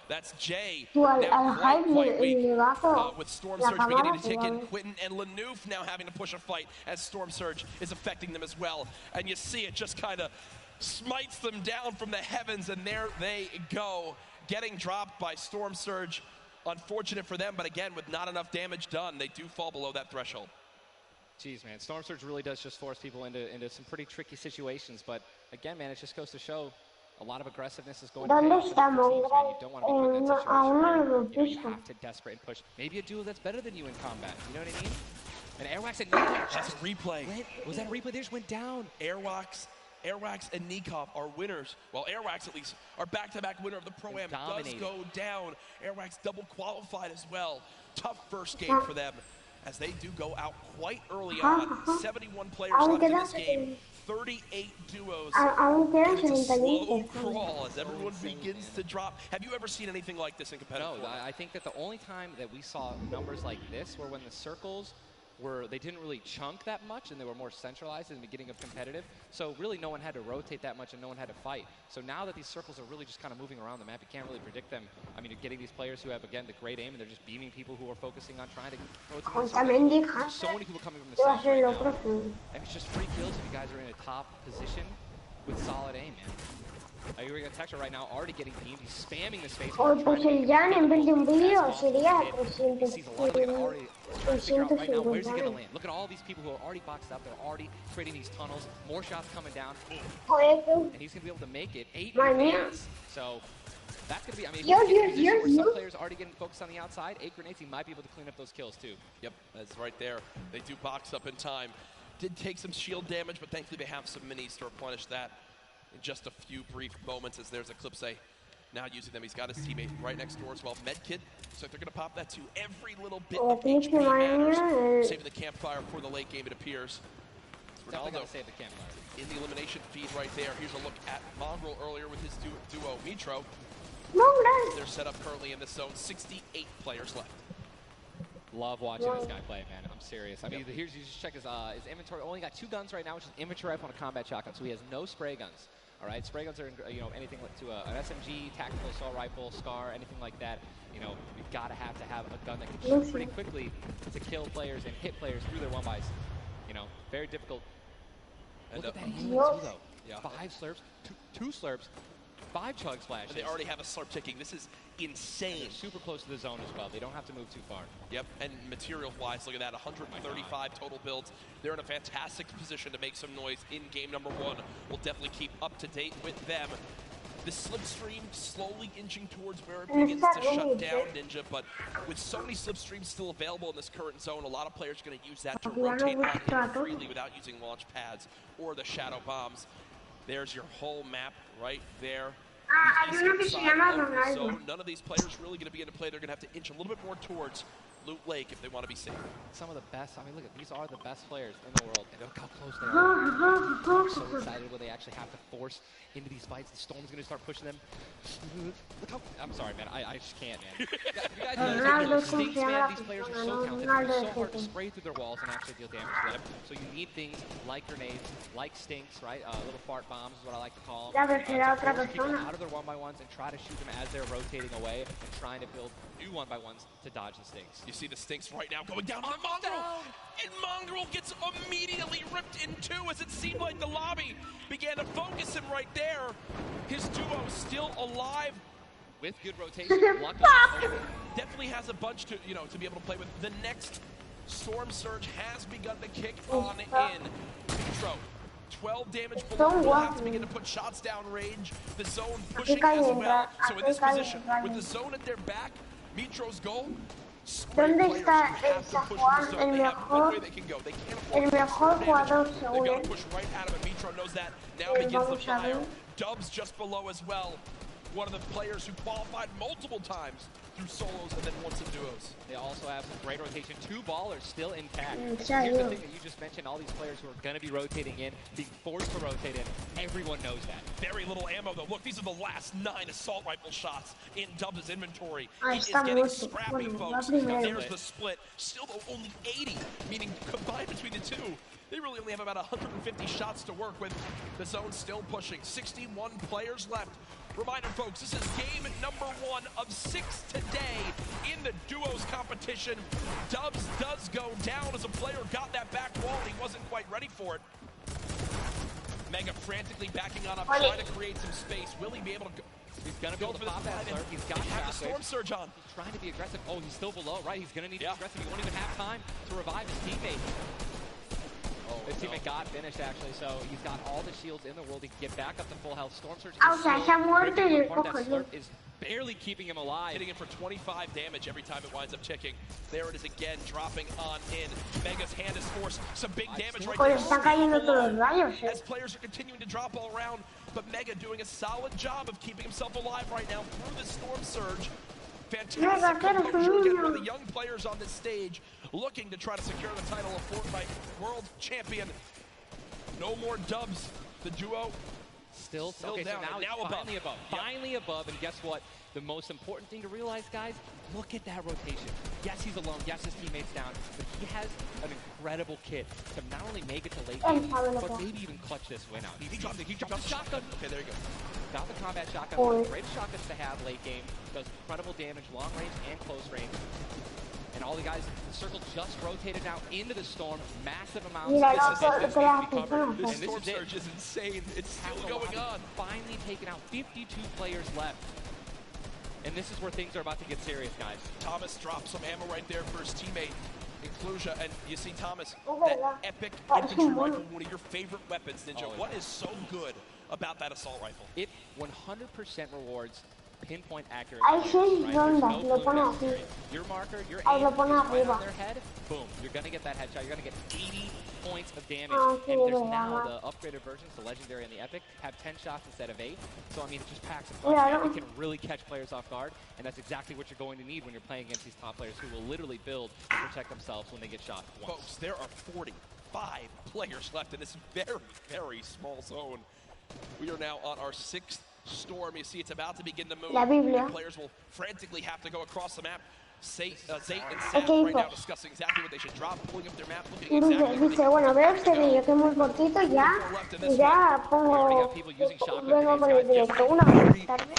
that's Jay. Now quite weak, with Storm Surge beginning to tick in. Quentin and Lanouf now having to push a fight as Storm Surge is affecting them as well. And you see it just kind of smites them down from the heavens, and there they go, getting dropped by Storm Surge. Unfortunate for them, but again, with not enough damage done, they do fall below that threshold. Jeez, man, Storm Surge really does just force people into some pretty tricky situations. But again, man, it just goes to show a lot of aggressiveness is going to pay off for teams, man. You don't want to be in that situation. You have to desperate and push. Maybe a duo that's better than you in combat. You know what I mean? And Airwax and Nikov. That's a replay. Was that a replay? They just went down. Airwax and Nikov are winners. Well, Airwax at least are back-to-back winner of the Pro-Am. Does go down. Airwax double qualified as well. Tough first game for them, as they do go out quite early on. 71 players left in this game, 38 duos. It's a slow crawl as everyone begins to drop. Have you ever seen anything like this in competitive? No, I think that the only time that we saw numbers like this were when the circles they didn't really chunk that much, and they were more centralized in the beginning of competitive. So really no one had to rotate that much and no one had to fight. So now that these circles are really just kind of moving around the map, you can't really predict them. I mean, you're getting these players who have, again, the great aim, and they're just beaming people who are focusing on trying to rotate. There's so many people coming from the side right now. And it's just free kills if you guys are in a top position with solid aim, man. You're going to Texture right now, already getting beamed. He's spamming the space. Pues el Jan en vez de un vídeo sería 350. Where's he going to land? Look at all these people who are already boxed up. They're already creating these tunnels. More shots coming down. And he's going to be able to make it. 8 grenades. So that's going to be, I mean, some players already getting focused on the outside. 8 grenades, he might be able to clean up those kills too. Yep, that's right there. They do box up in time. Did take some shield damage, but thankfully they have some minis to replenish that in just a few brief moments, as there's Eclipse Now using them, he's got his teammate right next door as well. Medkit, so they're going to pop that too. Every little bit of HP matters. Saving the campfire for the late game, it appears. Definitely got to save the campfire. In the elimination feed right there. Here's a look at Mongrel earlier with his duo, Mitro. They're set up currently in this zone. 68 players left. Love watching this guy play, man. I'm serious. I mean, here's you just check his inventory. Only got 2 guns right now, which is inventory rifle and a combat shotgun. So he has no spray guns. All right, spray guns are anything to an SMG, tactical assault rifle, SCAR, anything like that. We've got to have a gun that can shoot pretty quickly to kill players and hit players through their one-bys. Very difficult. And look at that healing too, though. Yeah. 5 slurps, 2 slurps, 5 chug splashes. And they already have a slurp ticking. This is insane. They're super close to the zone as well. They don't have to move too far. Yep, and material-wise, look at that, 135 total builds. They're in a fantastic position to make some noise in game number 1. We'll definitely keep up to date with them. The slipstream slowly inching towards where it begins to shut down Ninja, but with so many slipstreams still available in this current zone, a lot of players are going to use that to rotate on freely without using launch pads or the shadow bombs. There's your whole map right there. So none of these players really going to be into play. They're going to have to inch a little bit more towards Loot Lake if they want to be safe. Some of the best, look at these are the best players in the world. And look how close they are. I'm so excited when they actually have to force into these fights. The Storm's going to start pushing them. Look how, I'm sorry, man. I just can't, man. You guys know the Stinks, man. These players are so talented. It's so hard to spray through their walls and actually deal damage to them. So you need things like grenades, like Stinks, right? Little fart bombs is what I like to call them. To force people out of their 1x1s and try to shoot them as they're rotating away and trying to build new 1x1s to dodge the Stinks. You see the Stinks right now going down on Mongrel. And Mongrel gets immediately ripped in 2 as it seemed like the lobby began to focus him right there. His duo still alive. With good rotation, luckily. Definitely has a bunch to, to be able to play with. The next Storm Surge has begun to kick on in. Mitro, 12 damage below, will have to begin to put shots down range. The zone pushing as well. So in this position, with the zone at their back, Mitro's goal, ¿Dónde está el Juan, el mejor jugador según él? Mitro knows that. Now begins the fire. Dubs just below as well. One of the players who qualified multiple times through solos and then once in duos. They also have some great rotation. 2 ballers still intact. Here's the thing that you just mentioned, all these players who are going to be rotating in, being forced to rotate in, everyone knows that. Very little ammo though. Look, these are the last 9 assault rifle shots in Dubs' inventory. It is getting scrappy, folks. There's the split. Still though, only 80, meaning combined between the 2. They really only have about 150 shots to work with. The zone still pushing. 61 players left. Reminder, folks, this is game number 1 of 6 today in the duos competition. Dubs does go down as a player got that back wall. He wasn't quite ready for it. Mega frantically backing on up, trying to create some space. Will he be able to go? He's going to be able to pop that slurp. He's got the Storm Surge on. He's trying to be aggressive. Oh, he's still below, right? He's going to need to be aggressive. He won't even have time to revive his teammate. His teammate got finished, actually, so he's got all the shields in the world. He can get back up to full health. Storm Surge is barely keeping him alive. Hitting him for 25 damage every time it winds up ticking. There it is again, dropping on in. Mega's hand is forced. Some big damage right there. As players are continuing to drop all around, but Mega doing a solid job of keeping himself alive right now through the Storm Surge. Fantastic composure again for the young players on this stage, looking to try to secure the title of Fortnite World Champion. No more Dubs. The duo still down. So now above. Finally above. Yep. Finally above. And guess what? The most important thing to realize, guys, look at that rotation. Yes, he's alone. Yes, his teammate's down. But he has an incredible kit to not only make it to late game, but maybe even clutch this win out. He dropped the shotgun. Okay, there you go. Got the combat shotgun. One of the greatest shotguns to have late game. Does incredible damage, long range and close range. And all the guys, the circle just rotated now into the storm. Massive amounts of distance to be covered. This Storm Surge is insane. It's still going on. Finally taken out. 52 players left. And this is where things are about to get serious, guys. Thomas drops some ammo right there for his teammate, Inclusia. And you see, Thomas, that epic infantry rifle, one of your favorite weapons, Ninja. What is so good about that assault rifle? It 100% rewards pinpoint accurate. Your marker, your aim, right on their head, boom, you're going to get that headshot. You're going to get 80 points of damage. And there's now the upgraded versions, the Legendary and the Epic, have 10 shots instead of 8. So, I mean, it just packs a punch, and it can really catch players off guard. And that's exactly what you're going to need when you're playing against these top players who will literally build and protect themselves when they get shot once. Folks, there are 45 players left in this very, very small zone. We are now on our 6th storm. You see it's about to begin to move. And players will frantically have to go across the map. Zate and Seth right now discussing exactly what they should drop, pulling up their map, looking exactly Dice, bueno, veo este vídeo que es muy cortito ya pongo, vengo por el directo, una vez tarde,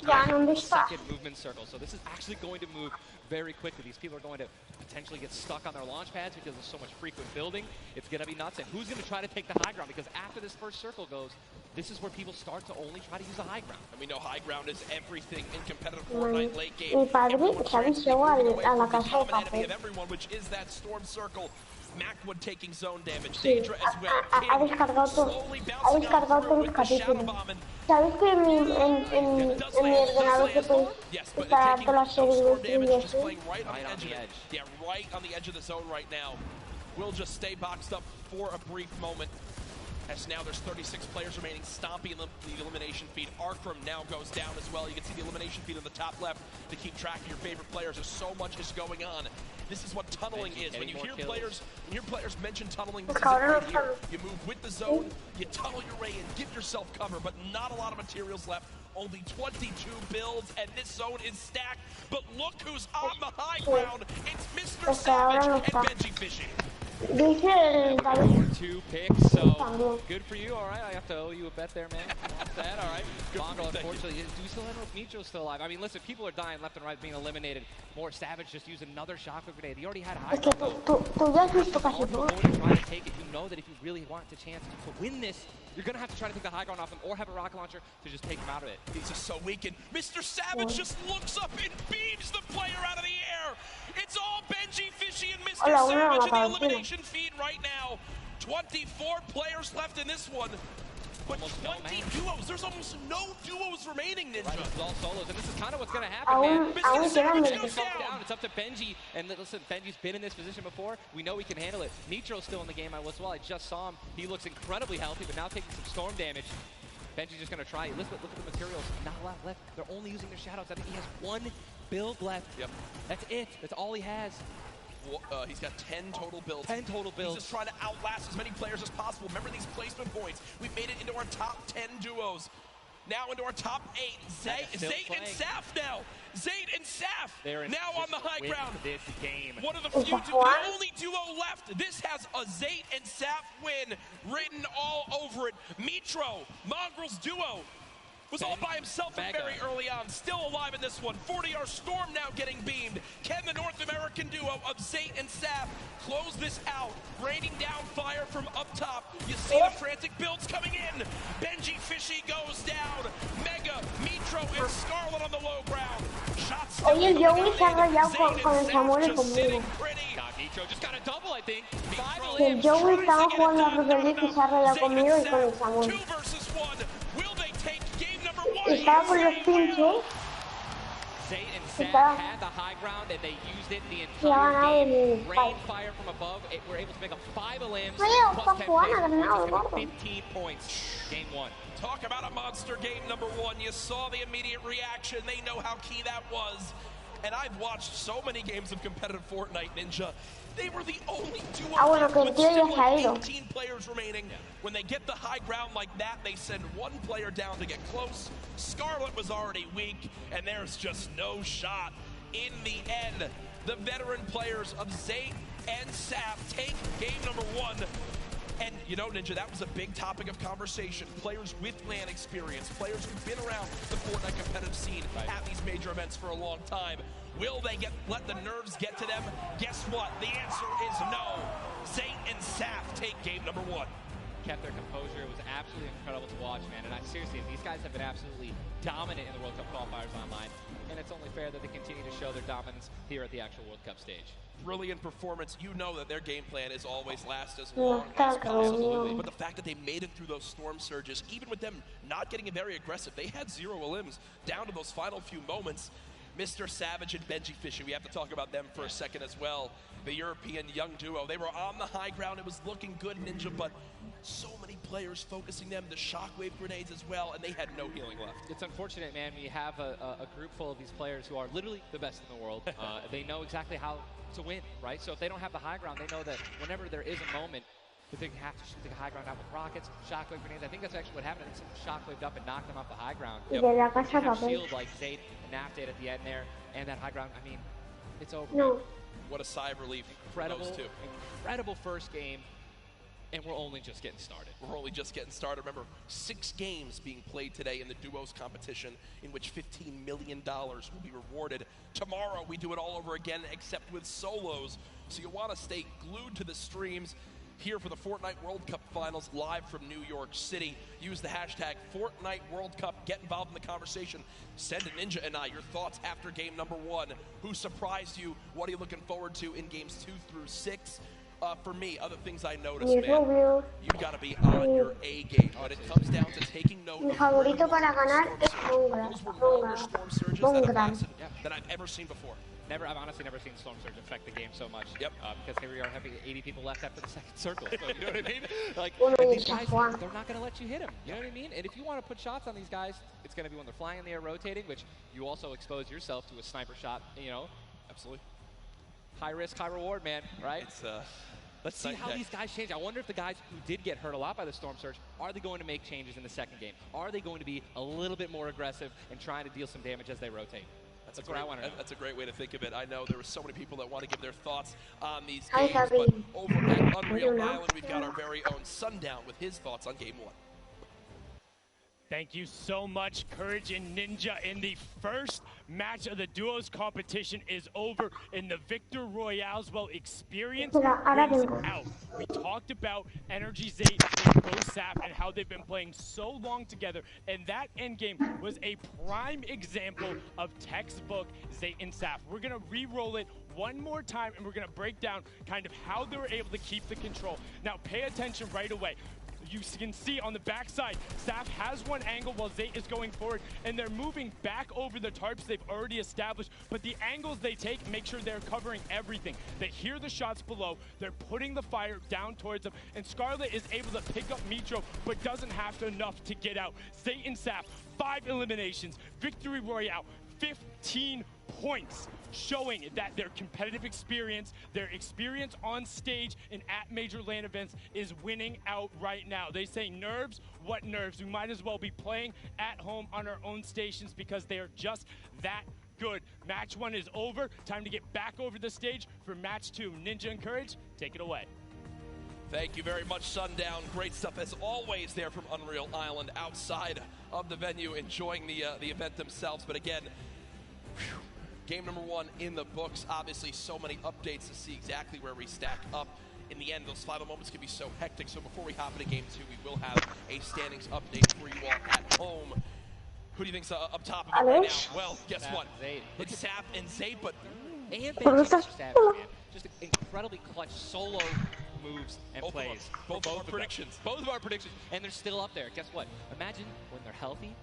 ya ¿dónde está? Movement circle. So this is actually going to move very quickly. These people are going to potentially get stuck on their launch pads because there's so much frequent building. It's going to be nuts. And who's going to try to take the high ground? Because after this first circle goes, this is where people start to only try to use the high ground. And we know high ground is everything in competitive Fortnite late game. Mi padre se avisó a la casa de papel. Everyone, which is that storm circle. Macwood taking zone damage. Sí, ha descargado todos los capítulos. ¿Sabes que en mi ordenador se puede instalar todas las series de just playing right on the edge. Yeah, right on the edge of the zone right now. We'll just stay boxed up for a brief moment. As now there's 36 players remaining, stomping the elimination feed. Arkram now goes down as well. You can see the elimination feed on the top left to keep track of your favorite players. There's so much is going on. This is what tunneling is. When you hear players mention tunneling, this is it right here. You move with the zone, you tunnel your way in, give yourself cover, but not a lot of materials left. Only 22 builds, and this zone is stacked. But look who's on the high ground. It's Mr. Savage and Benji Fishing. Two picks, so good for you. All right, I have to owe you a bet there, man. That, all right. Mongo, unfortunately, do we still have Nitro's still alive? I mean, listen, people are dying left and right, being eliminated. More Savage just used another shotgun grenade. He already had a high ground. Try to take it. You know that if you really want the chance to win this, you're going to have to try to take the high ground off him or have a rocket launcher to just take him out of it. He's just so weakened. Mr. Savage just looks up and beams the player out of the air. It's all Benji Fishy and Mr. Savage in the elimination feed right now. 24 players left in this one. But 20 duos. There's almost no duos remaining, Ninja. Right, it's all solos, and this is kind of what's going to happen, man. Mr. Savage goes down. It's up to Benji, and listen, Benji's been in this position before. We know he can handle it. Nitro's still in the game as well. I just saw him. He looks incredibly healthy, but now taking some storm damage. Benji's just going to try it. Listen, look at the materials. Not a lot left. They're only using their shadows. I think he has one build left. Yep. That's it. That's all he has. He's got 10 total builds. 10 total builds. He's just trying to outlast as many players as possible. Remember these placement points. We've made it into our top 10 duos. Now into our top 8. Zate and Saf now. Zate and Saf now on the high ground. This game. One of the few, the only duo left. This has a Zate and Saf win written all over it. Mitro, Mongrel's duo, was all by himself very early on, still alive in this one. 40R Storm now getting beamed. Can the North American duo of Zate and Saf close this out? Raining down fire from up top. You see the frantic builds coming in. Benji Fishy goes down. Mega, Mitro, and Scarlet on the low ground. Shots. Oye, el Joey se ha rayado con el Samuel conmigo. Mitro just got a double, I think. El Joey estaba jugando a Rubelito y se ha rayado conmigo y con el Samuel. 2 versus 1. Will they take game number 1? Estaba con los pinches. Zate and Saf had the high ground and they used it the entire game. Rain fire from above. We're able to make a 5 elims. Plus 10 15 points. Game 1. Talk about a monster game number 1. You saw the immediate reaction. They know how key that was. And I've watched so many games of competitive Fortnite, Ninja. They were the only duo with still like 18 players remaining. Yeah. When they get the high ground like that, they send one player down to get close. Scarlet was already weak, and there's just no shot. In the end, the veteran players of Zate and Saf take game number 1. And you know, Ninja, that was a big topic of conversation. Players with LAN experience, players who've been around the Fortnite competitive scene at these major events for a long time. Will they let the nerves get to them? Guess what? The answer is no. Zate and Saf take game number 1. Kept their composure. It was absolutely incredible to watch, man. And seriously, these guys have been absolutely dominant in the World Cup qualifiers online. And it's only fair that they continue to show their dominance here at the actual World Cup stage. Brilliant performance. You know that their game plan is always last as long as possible. But the fact that they made it through those storm surges, even with them not getting very aggressive, they had 0 elims down to those final few moments. Mr. Savage and Benji Fisher. We have to talk about them for a second as well. The European young duo. They were on the high ground. It was looking good, Ninja, but so many players focusing them, the shockwave grenades as well, and they had no healing left. It's unfortunate, man. We have a group full of these players who are literally the best in the world. They know exactly how to win, right? So if they don't have the high ground, they know that whenever there is a moment that they have to shoot the high ground out with rockets, shockwave grenades. I think that's actually what happened. I think someone shockwaved up and knocked them off the high ground. Yep. Shield like Zayd and Naf did at the end there, and that high ground, I mean, it's over. No. What a sigh of relief Incredible, for those two. Incredible first game, and we're only just getting started. We're only just getting started. Remember, 6 games being played today in the duos competition, in which $15 million will be rewarded. Tomorrow, we do it all over again, except with solos. So you'll want to stay glued to the streams here for the Fortnite World Cup Finals live from New York City. Use the hashtag Fortnite World Cup. Get involved in the conversation. Send to Ninja and I your thoughts after game number 1. Who surprised you? What are you looking forward to in games 2 through 6? For me, other things I noticed, man, you got to be on your A game. When it comes down to taking note Mi of favorito para ganar es storm surges that I've ever seen before. I've honestly never seen Storm Surge affect the game so much. Yep. Because here we are having 80 people left after the second circle. So, you know what I mean? Like, these guys, they're not going to let you hit them. You know what I mean? And if you want to put shots on these guys, it's going to be when they're flying in the air, rotating, which you also expose yourself to a sniper shot, you know? Absolutely. High risk, high reward, man, right? It's, let's see how these guys change. I wonder if the guys who did get hurt a lot by the Storm Surge, are they going to make changes in the second game? Are they going to be a little bit more aggressive and trying to deal some damage as they rotate? That's what I want to know. That's a great way to think of it. I know there were so many people that want to give their thoughts on these games, but over at Unreal Island, we've got our very own Sundown with his thoughts on Game 1. Thank you so much, Courage and Ninja. In the first match of the duos competition is over in the Victor Royale's experience wins out. We talked about Energy Zayd and GoSap and how they've been playing so long together, and that endgame was a prime example of textbook Zayd and Sap. We're gonna re-roll it one more time, and we're gonna break down kind of how they were able to keep the control. Now, pay attention right away. You can see on the backside, Saf has one angle while Zayd is going forward, and they're moving back over the tarps they've already established, but the angles they take make sure they're covering everything. They hear the shots below, they're putting the fire down towards them, and Scarlet is able to pick up Mitro, but doesn't have enough to get out. Zayd and Saf, 5 eliminations, Victory Royale, 15 points, showing that their competitive experience, their experience on stage and at major LAN events is winning out right now. They say nerves, what nerves? We might as well be playing at home on our own stations because they are just that good. Match 1 is over. Time to get back over the stage for match 2. Ninja and Courage, take it away. Thank you very much, Sundown. Great stuff as always there from Unreal Island outside of the venue, enjoying the event themselves. But again, whew, game number 1 in the books. Obviously, so many updates to see exactly where we stack up. In the end, those final moments can be so hectic. So before we hop into game 2, we will have a standings update for you all at home. Who do you think's up top of it right now? Well, guess what? It's Sap and Zayd, but and Benji Savage, man. Just incredibly clutch solo moves and plays. Both of our predictions. Both of our predictions, and they're still up there. Guess what? Imagine when they're healthy.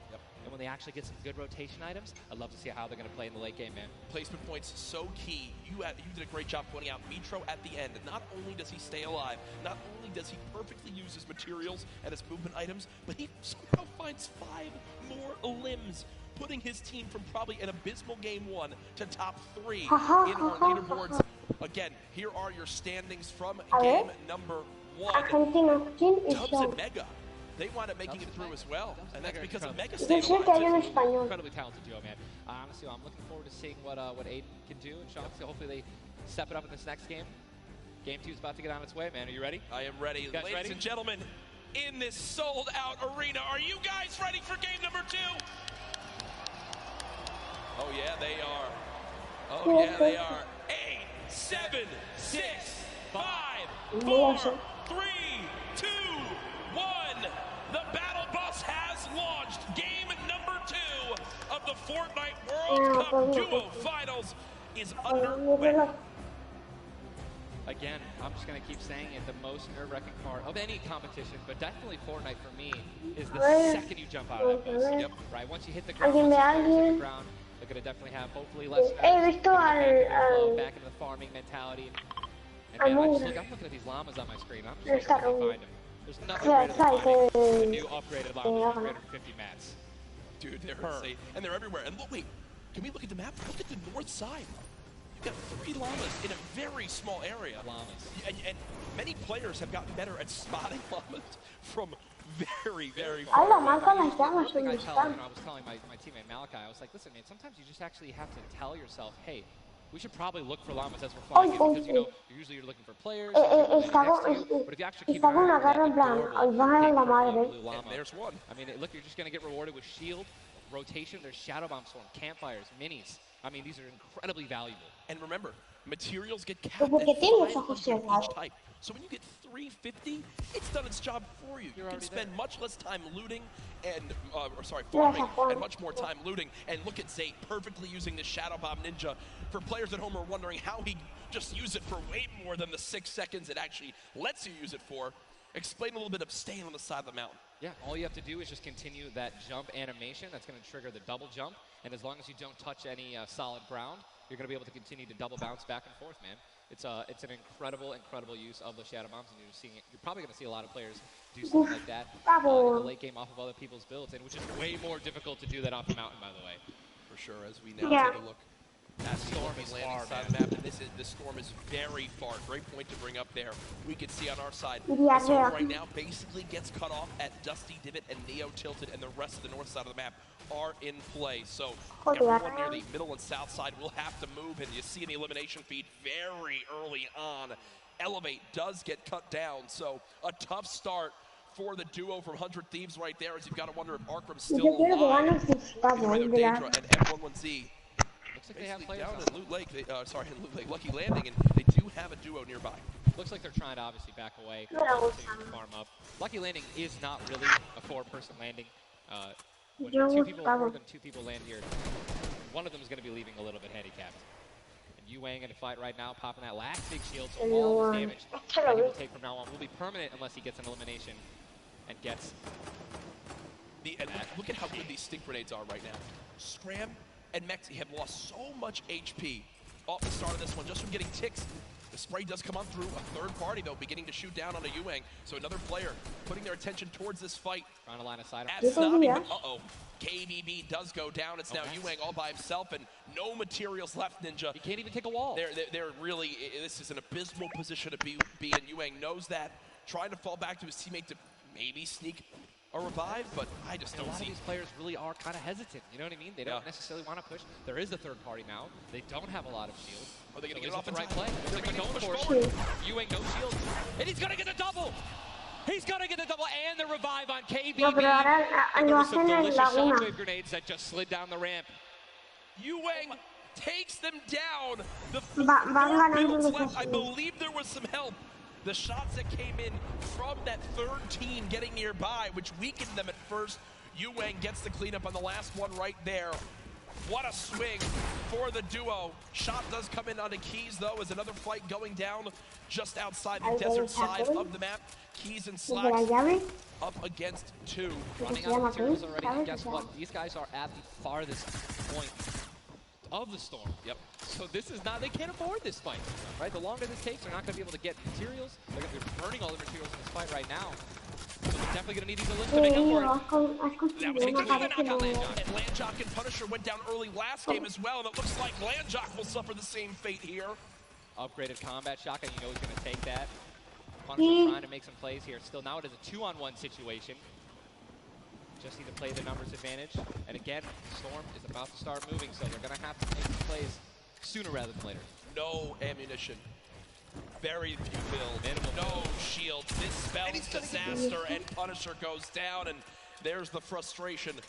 And when they actually get some good rotation items, I'd love to see how they're going to play in the late game, man. Placement points so key. You did a great job pointing out Mitro at the end. Not only does he stay alive, not only does he perfectly use his materials and his movement items, but he somehow finds 5 more limbs, putting his team from probably an abysmal game 1 to top 3 in our leaderboards. Again, here are your standings from game number 1. Dubs and Mega. They wound up making it through as well, and that's because of Mega staying alive. Incredibly talented duo, man. Honestly, I'm looking forward to seeing what Aiden can do, and Sean, hopefully they step it up in this next game. Game 2 is about to get on its way, man. Are you ready? I am ready. Ladies and gentlemen, in this sold-out arena, are you guys ready for game number 2? Oh, yeah, they are. Oh, yeah, they are. 8, 7, 6, 5, 4, 3, 2, 1. The battle bus has launched. Game number 2 of the Fortnite World Cup Duo Finals is underway. Again, I'm just going to keep saying it, the most nerve-wracking part of any competition, but definitely Fortnite for me, is the second you jump out of that bus. Right? Once you hit the ground, They're going to definitely have hopefully less He visto back into the farming mentality. And man, I'm looking at these llamas on my screen. I'm just hoping I can find them. There's nothing greater than finding the new upgraded llamas with 350 mats. Dude, they're insane. And they're everywhere. And look, wait, can we look at the map? Look at the north side. You've got 3 llamas in a very small area. And many players have gotten better at spotting llamas from very, very far away. I was telling my teammate Malachi, I was like, listen, man, sometimes you just actually have to tell yourself, hey, we should probably look for llamas as we're flying in, because, you know, usually you're looking for players, but if you actually keep an eye on there's one. I mean, look, you're just going to get rewarded with shield, rotation, there's shadow bomb storm, campfires, minis. I mean, these are incredibly valuable. And remember, materials get capped at 500 each type. So when you get 350, it's done its job for you. You can spend much less time looting and, farming, and much more time looting. And look at Zay perfectly using the Shadow Bomb Ninja. For players at home who are wondering how he just used it for way more than the 6 seconds it actually lets you use it for, explain a little bit of staying on the side of the mountain. Yeah, all you have to do is just continue that jump animation. That's going to trigger the double jump. And as long as you don't touch any solid ground, you're going to be able to continue to double bounce back and forth, man. It's an incredible use of the Shadow Bombs, and you're probably going to see a lot of players do something like that in the late game off of other people's builds, and which is way more difficult to do that off the mountain, by the way. For sure, as we now take a look. That storm is far, side of the map, and this storm is very far. Great point to bring up there. We can see on our side, the storm right now basically gets cut off at Dusty Divot and Neo Tilted, and the rest of the north side of the map are in play. So everyone near the middle and south side will have to move, and you see in the elimination feed very early on, Elevate does get cut down. So a tough start for the duo from 100 Thieves right there, as you've got to wonder if Arkham's still alive. Either Daedra and M11Z. Looks like they have players down in Loot Lake, Lucky Landing, and they do have a duo nearby. Looks like they're trying to obviously back away, farm up. Lucky Landing is not really a 4-person landing. When more than 2 people land here, one of them is going to be leaving a little bit handicapped. And Yu Wang in a fight right now, popping that last big shield, so all of his damage that he will take from now on will be permanent unless he gets an elimination and gets... And look at how good these stink grenades are right now. Scram and Mexi have lost so much HP off the start of this one, just from getting ticks. The spray does come on through. A third party, though, beginning to shoot down on a Yu Wang. So another player putting their attention towards this fight. Trying to line of sight. Uh-oh. KBB does go down. It's now Yu Wang all by himself, and no materials left, Ninja. He can't even take a wall. They're really, this is an abysmal position to be in. Yu Wang knows that. Trying to fall back to his teammate to maybe sneak a revive, but I just don't see. A lot of these players really are kind of hesitant, you know what I mean? They don't necessarily want to push. There is a third party now. They don't have a lot of shield. Are they going to get off the right play? They're going for it. Yu Wang no shield. And he's going to get the double! He's going to get the double and the revive on KBB. And there were some delicious shockwave grenades that just slid down the ramp. Yu Wang takes them down. The 4 builds left. I believe there was some help. The shots that came in from that third team getting nearby, which weakened them at first. Yu Wang gets the cleanup on the last one right there. What a swing for the duo. Shot does come in onto Keys, though, as another fight going down just outside the desert side of the map. Keys and Slacks up against 2. Running out of materials already, and guess what? These guys are at the farthest point of the storm. Yep. So this is not, they can't afford this fight, right? The longer this takes, they're not going to be able to get materials. They're going to be burning all the materials in this fight right now. So they're definitely going to need these elims to make up for it. That was another knock on Landjock. And Landjock and Punisher went down early last game as well, and it looks like Landjock will suffer the same fate here. Upgraded combat shotgun, you know he's going to take that. Punisher trying to make some plays here. Still, now it is a 2-on-1 situation. Just need to play the numbers advantage. And again, Storm is about to start moving, so they're going to have to make some plays sooner rather than later. No ammunition. Very few build. No shield. This spells disaster, and Punisher goes down, and there's the frustration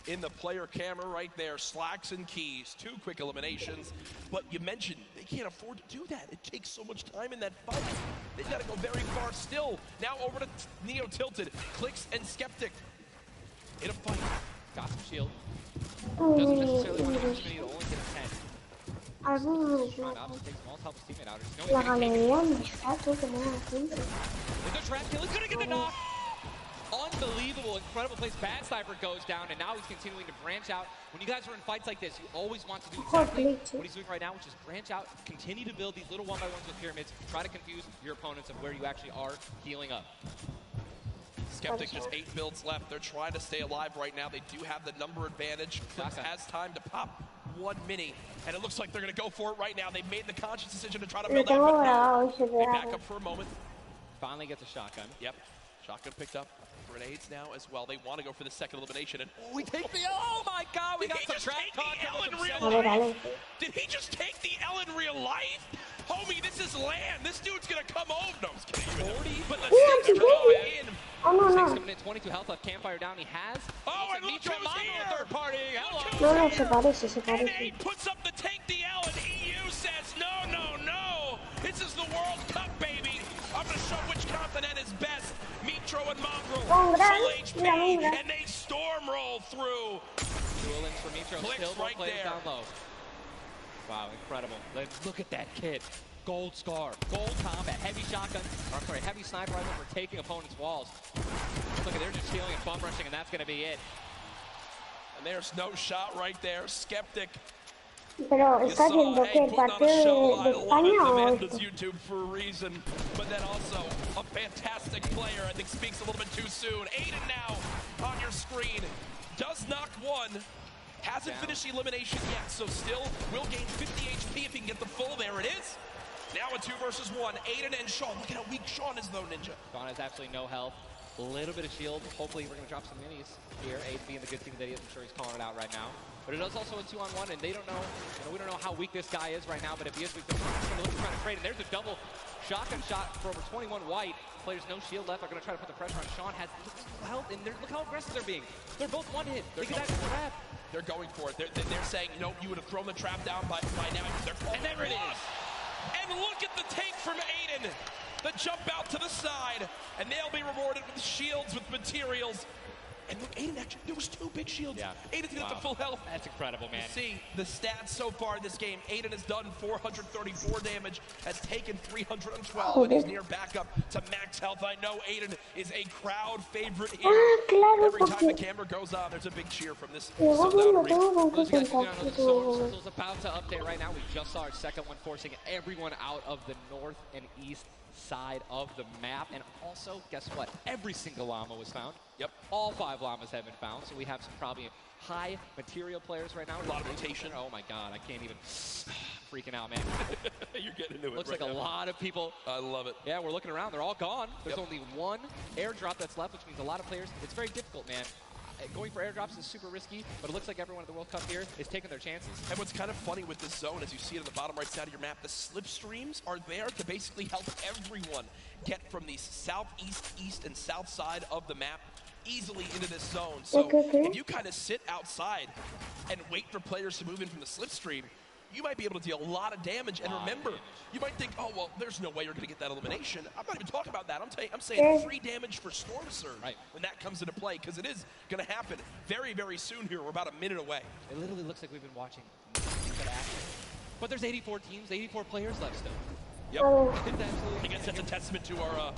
in the player camera right there. Slacks and Keys, 2 quick eliminations. But you mentioned they can't afford to do that. It takes so much time in that fight. They've got to go very far still. Now over to Neo Tilted, Clicks and Skeptic. In a fight. Got some shield. Doesn't necessarily want to use many to only get a 10. Trying to obviously take small to help his teammate out. There's no way to take it. There's a trap kill. He's going to get the knock. On unbelievable, incredible plays. Bad Sniper goes down, and now he's continuing to branch out. When you guys are in fights like this, you always want to do exactly what he's doing right now, which is branch out, continue to build these little 1x1s with pyramids, try to confuse your opponents of where you actually are healing up. Skeptic just 8 builds left. They're trying to stay alive right now. They do have the number advantage. Clips has time to pop 1 mini, and it looks like they're going to go for it right now. They made the conscious decision to try to build out. They back up for a moment. Finally gets a shotgun. Yep. Shotgun picked up. Grenades now as well. They want to go for the second elimination. And we take the oh my god, we got some track talk in real life. Did he just take the L in real life? Homie, this is land. This dude's gonna come home. No, I'm just kidding. 40, but the stakes are going in. Oh no, no. 6 minutes, 22 health left. Campfire down. He has. Oh, and look who's here. Third party. No, no, se parece, se And parece. he puts up the take the L, and EU says no, no, no. This is the World Cup, baby. I'm gonna show which continent is best. Mitro and Mongrel, full HP, and they storm roll through. Duel ins for Mitro, still right plays there. down low. Wow, incredible. Look at that kid. Gold scar, gold combat, heavy shotgun, or I'm sorry, heavy sniper rifle for taking opponents' walls. Look at, they're just healing and bum rushing, and that's gonna be it. And there's no shot right there. Skeptic. Pero está viendo que el partido de España o esto. YouTube for a reason, but then also a fantastic player. I think speaks a little bit too soon. Aiden now on your screen does knock one. Hasn't finished the elimination yet, so still will gain 50 HP if he can get the full. There it is. Now a 2 versus 1. Aiden and Sean. Look at how weak Sean is though, Ninja. Sean has absolutely no health. A little bit of shield. Hopefully we're gonna drop some minis here. Aiden being the good team that he is. I'm sure he's calling it out right now. But it is also a 2-on-1, and they don't know, we don't know how weak this guy is right now, but if he is weak, they're going to try to trade. And there's a double shotgun shot for over 21 white. Players no shield left. They're going to try to put the pressure on. Sean has health, and look how aggressive they're being. They're both one hit. They can actually trap. They're going for it. They're saying, you know, you would have thrown the trap down by now. And there it is. And look at the take from Aiden. The jump out to the side, and they'll be rewarded with shields, with materials. And look, Aiden actually, there was 2 big shields. Yeah. Aiden's got the full health. That's incredible, man. You see the stats so far in this game. Aiden has done 434 damage, has taken 312, and is near backup to max health. I know Aiden is a crowd favorite here. Every time the camera goes on, there's a big cheer from this sold-out arena. Those guys know the Circle's about to update right now. We just saw our second one, forcing everyone out of the north and east side of the map. And also, guess what? Every single llama was found. Yep. All 5 llamas have been found, so we have some probably high material players right now. A lot of rotation. Oh my god, I can't even freaking out, man. You're getting into it. Looks right like a now. lot of people. I love it. Yeah, we're looking around. They're all gone. There's only 1 airdrop that's left, which means a lot of players. It's very difficult, man. Going for airdrops is super risky, but it looks like everyone at the World Cup here is taking their chances. And what's kind of funny with this zone, as you see it on the bottom right side of your map, the slipstreams are there to basically help everyone get from the southeast, east, and south side of the map easily into this zone. So if you kind of sit outside and wait for players to move in from the slipstream, you might be able to deal a lot of damage. And remember, you might think, oh, well, there's no way you're going to get that elimination. I'm not even talking about that. I'm saying 3 damage for Storm Surge when that comes into play, because it is going to happen very, very soon here. We're about a minute away. It literally looks like we've been watching that action. But there's 84 teams, 84 players left still. Yep. I guess that's a testament to our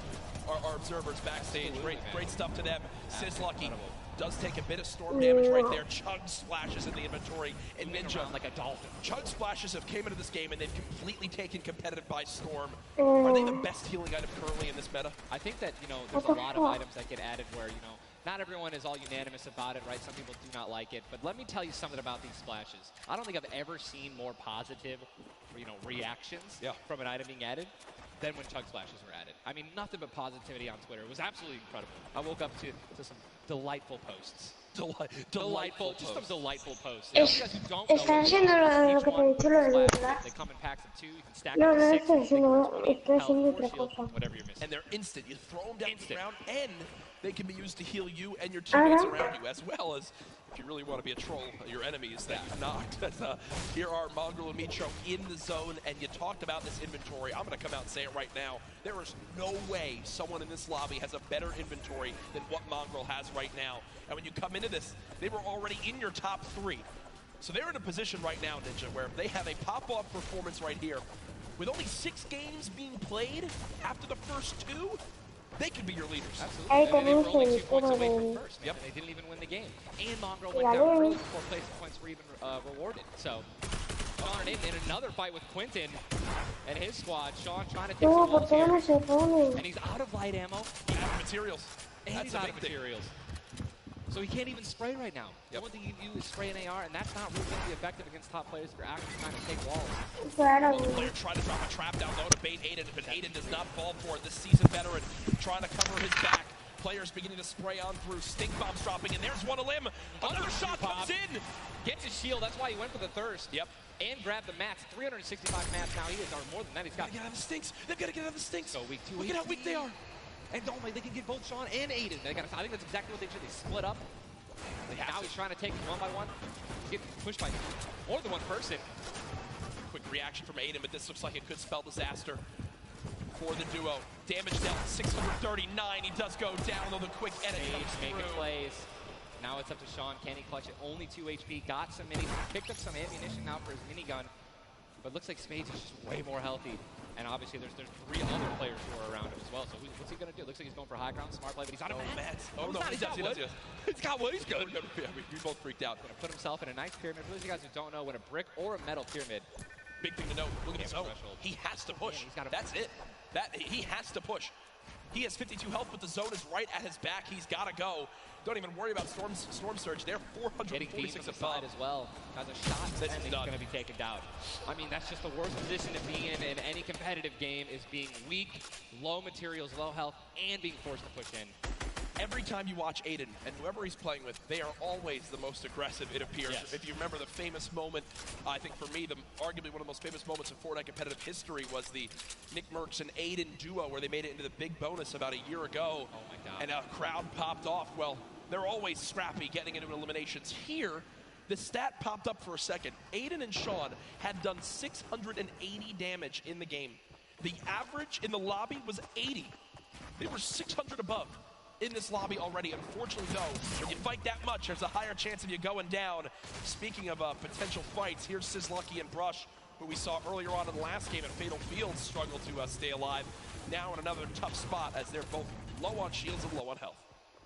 observers backstage. Great stuff to them. Sizlucky does take a bit of storm damage right there. Chug splashes in the inventory. And Ninja, like a dolphin. Chug splashes have came into this game and they've completely taken competitive by storm. Are they the best healing item currently in this meta? I think that, there's a lot of items that get added where, not everyone is all unanimous about it, right? Some people do not like it. But let me tell you something about these splashes. I don't think I've ever seen more positive, reactions from an item being added than when Chug Splashes were added. I mean, nothing but positivity on Twitter. It was absolutely incredible. I woke up to some delightful posts. Delightful, just some delightful posts. Están haciendo lo que te he dicho, lo de Nicolás. They come in packs of 2. You can stack No, them no to 6. estoy haciendo otra cosa. Whatever you're missing. And they're instant. You throw them down the ground, and they can be used to heal you and your teammates around you, as well as, if you really want to be a troll, your enemies that you've knocked. Here are Mongrel and Mitro in the zone, and you talked about this inventory. I'm going to come out and say it right now. There is no way someone in this lobby has a better inventory than what Mongrel has right now. And when you come into this, they were already in your top 3. So they're in a position right now, Ninja, where they have a pop-off performance right here. With only 6 games being played after the first 2, They could be your leaders. Absolutely. Ahí I mean, they were tenéis only el 2 points tiro away from del... first, man. They didn't even win the game. And Mongrel Y went a down ver. early before placement points were even rewarded. So, Sean and Aiden in another fight with Quinton and his squad. Sean trying to take No, some ¿por walls qué here. no se pone? And he's out of light ammo. Out of materials. And That's he's a out big of thing. materials. So he can't even spray right now. The only thing you can do is spray an AR, and that's not really going to be effective against top players if you're actually trying to take walls. Claro. The player tried to drop a trap down low to bait Aiden, but Aiden does not fall for it. This seasoned veteran trying to cover his back. Players beginning to spray on through. Stink bombs dropping, and there's one of limb. Another shot comes in. Gets his shield. That's why he went for the thirst. Yep. And grabbed the mats. 365 mats now. He is, or more than that. He's got. Gotta get out of the stinks. They've got to get out of the stinks. So weak 2. Look at how weak they are. And don't they can get both Sean and Aiden. They got. I think that's exactly what they should. They split up. Now he's trying to take them one by one. He's getting pushed by more than one person. Quick reaction from Aiden, but this looks like it could spell disaster for the duo. Damage dealt 639. He does go down, though the quick edit comes Making through. plays. Now it's up to Sean. Can he clutch it? Only 2 HP. Got some minis. Picked up some ammunition now for his minigun. But looks like Spades is just way more healthy. And obviously there's 3 other players who are around him as well. So what's he going to do? Looks like he's going for high ground. Smart play, but he's out of mats. Oh, no, he's got wood. He's got wood. He's good. We both freaked out. Going to put himself in a nice pyramid. For those of you guys who don't know, when a brick or a metal pyramid. Big thing to note. Look at the zone. He has to push. That's it. He has to push. He has 52 health, but the zone is right at his back. He's got to go. Don't even worry about Storm Surge. They're 446 above as well. Has a shot, This and is he's done. going to be taken down. I mean, that's just the worst position to be in any competitive game, is being weak, low materials, low health, and being forced to push in. Every time you watch Aiden and whoever he's playing with, they are always the most aggressive, it appears. Yes. If you remember the famous moment, I think for me, arguably one of the most famous moments in Fortnite competitive history was the Nick Merckx and Aiden duo where they made it into the big bonus about a year ago. Oh my God. And a crowd popped off. Well, they're always scrappy getting into eliminations. Here, the stat popped up for a second. Aiden and Sean had done 680 damage in the game. The average in the lobby was 80. They were 600 above in this lobby already. Unfortunately, though, when you fight that much, there's a higher chance of you going down. Speaking of potential fights, here's Sizlucky and Brush, who we saw earlier on in the last game at Fatal Fields struggle to stay alive. Now in another tough spot as they're both low on shields and low on health.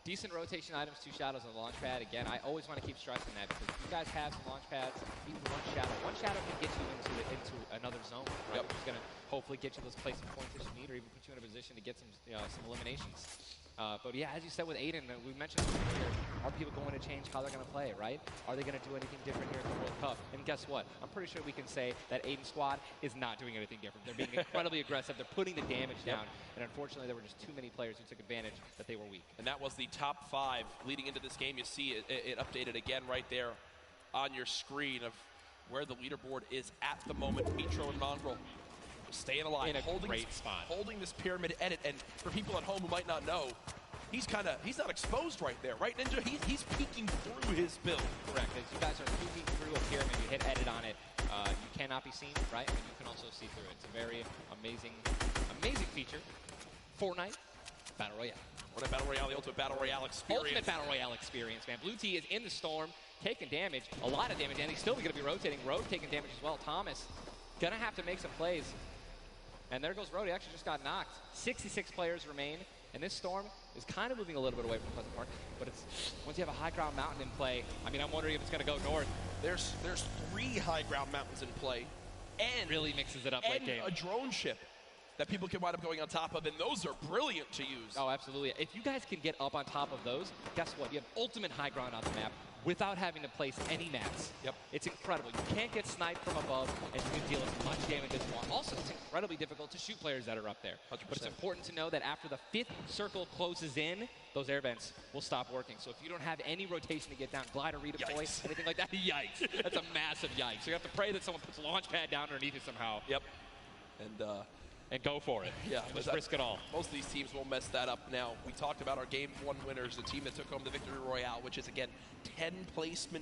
Decent rotation items, 2 shadows on the launch pad. Again, I always want to keep stressing that because if you guys have some launch pads, even one shadow can get you into another zone, right? Which is going to hopefully get you those placement points that you need, or even put you in a position to get some eliminations. But yeah, as you said with Aiden, we mentioned earlier, are people going to change how they're going to play, right? Are they going to do anything different here at the World Cup? And guess what? I'm pretty sure we can say that Aiden's squad is not doing anything different. They're being incredibly aggressive. They're putting the damage down. And unfortunately, there were just too many players who took advantage that they were weak. And that was the top 5 leading into this game. You see it updated again right there on your screen of where the leaderboard is at the moment. Mitro and Mongrel staying alive, in a holding great spot, holding this pyramid edit. And for people at home who might not know, he's not exposed right there, right, Ninja? He's peeking through his build. Correct. As you guys are peeking through a pyramid, you hit edit on it, you cannot be seen, right? And you can also see through it. It's a very amazing feature. Fortnite Battle Royale. Fortnite Battle Royale, the ultimate Battle Royale experience. Ultimate Battle Royale experience, man. Blue T is in the storm, taking damage, a lot of damage, and he's still going to be rotating. Road taking damage as well. Thomas gonna have to make some plays. And there goes Road. He actually just got knocked. 66 players remain, and this storm is kind of moving a little bit away from Pleasant Park. But it's once you have a high ground mountain in play, I mean, I'm wondering if it's going to go north. There's 3 high ground mountains in play, and really mixes it up late game. A drone ship that people can wind up going on top of, and those are brilliant to use. Oh, absolutely. If you guys can get up on top of those, guess what? You have ultimate high ground on the map without having to place any mats. Yep. It's incredible. You can't get sniped from above, and you can deal as much damage as you want. Also, it's incredibly difficult to shoot players that are up there. 100%. But it's important to know that after the 5th circle closes in, those air vents will stop working. So if you don't have any rotation to get down, glider redeploy, anything like that, yikes. That's a massive yikes. So you have to pray that someone puts a launch pad down underneath it somehow. Yep. And go for it. Yeah, just risk it all. Most of these teams won't mess that up. Now, we talked about our Game 1 winners, the team that took home the Victory Royale, which is, again, 10 placement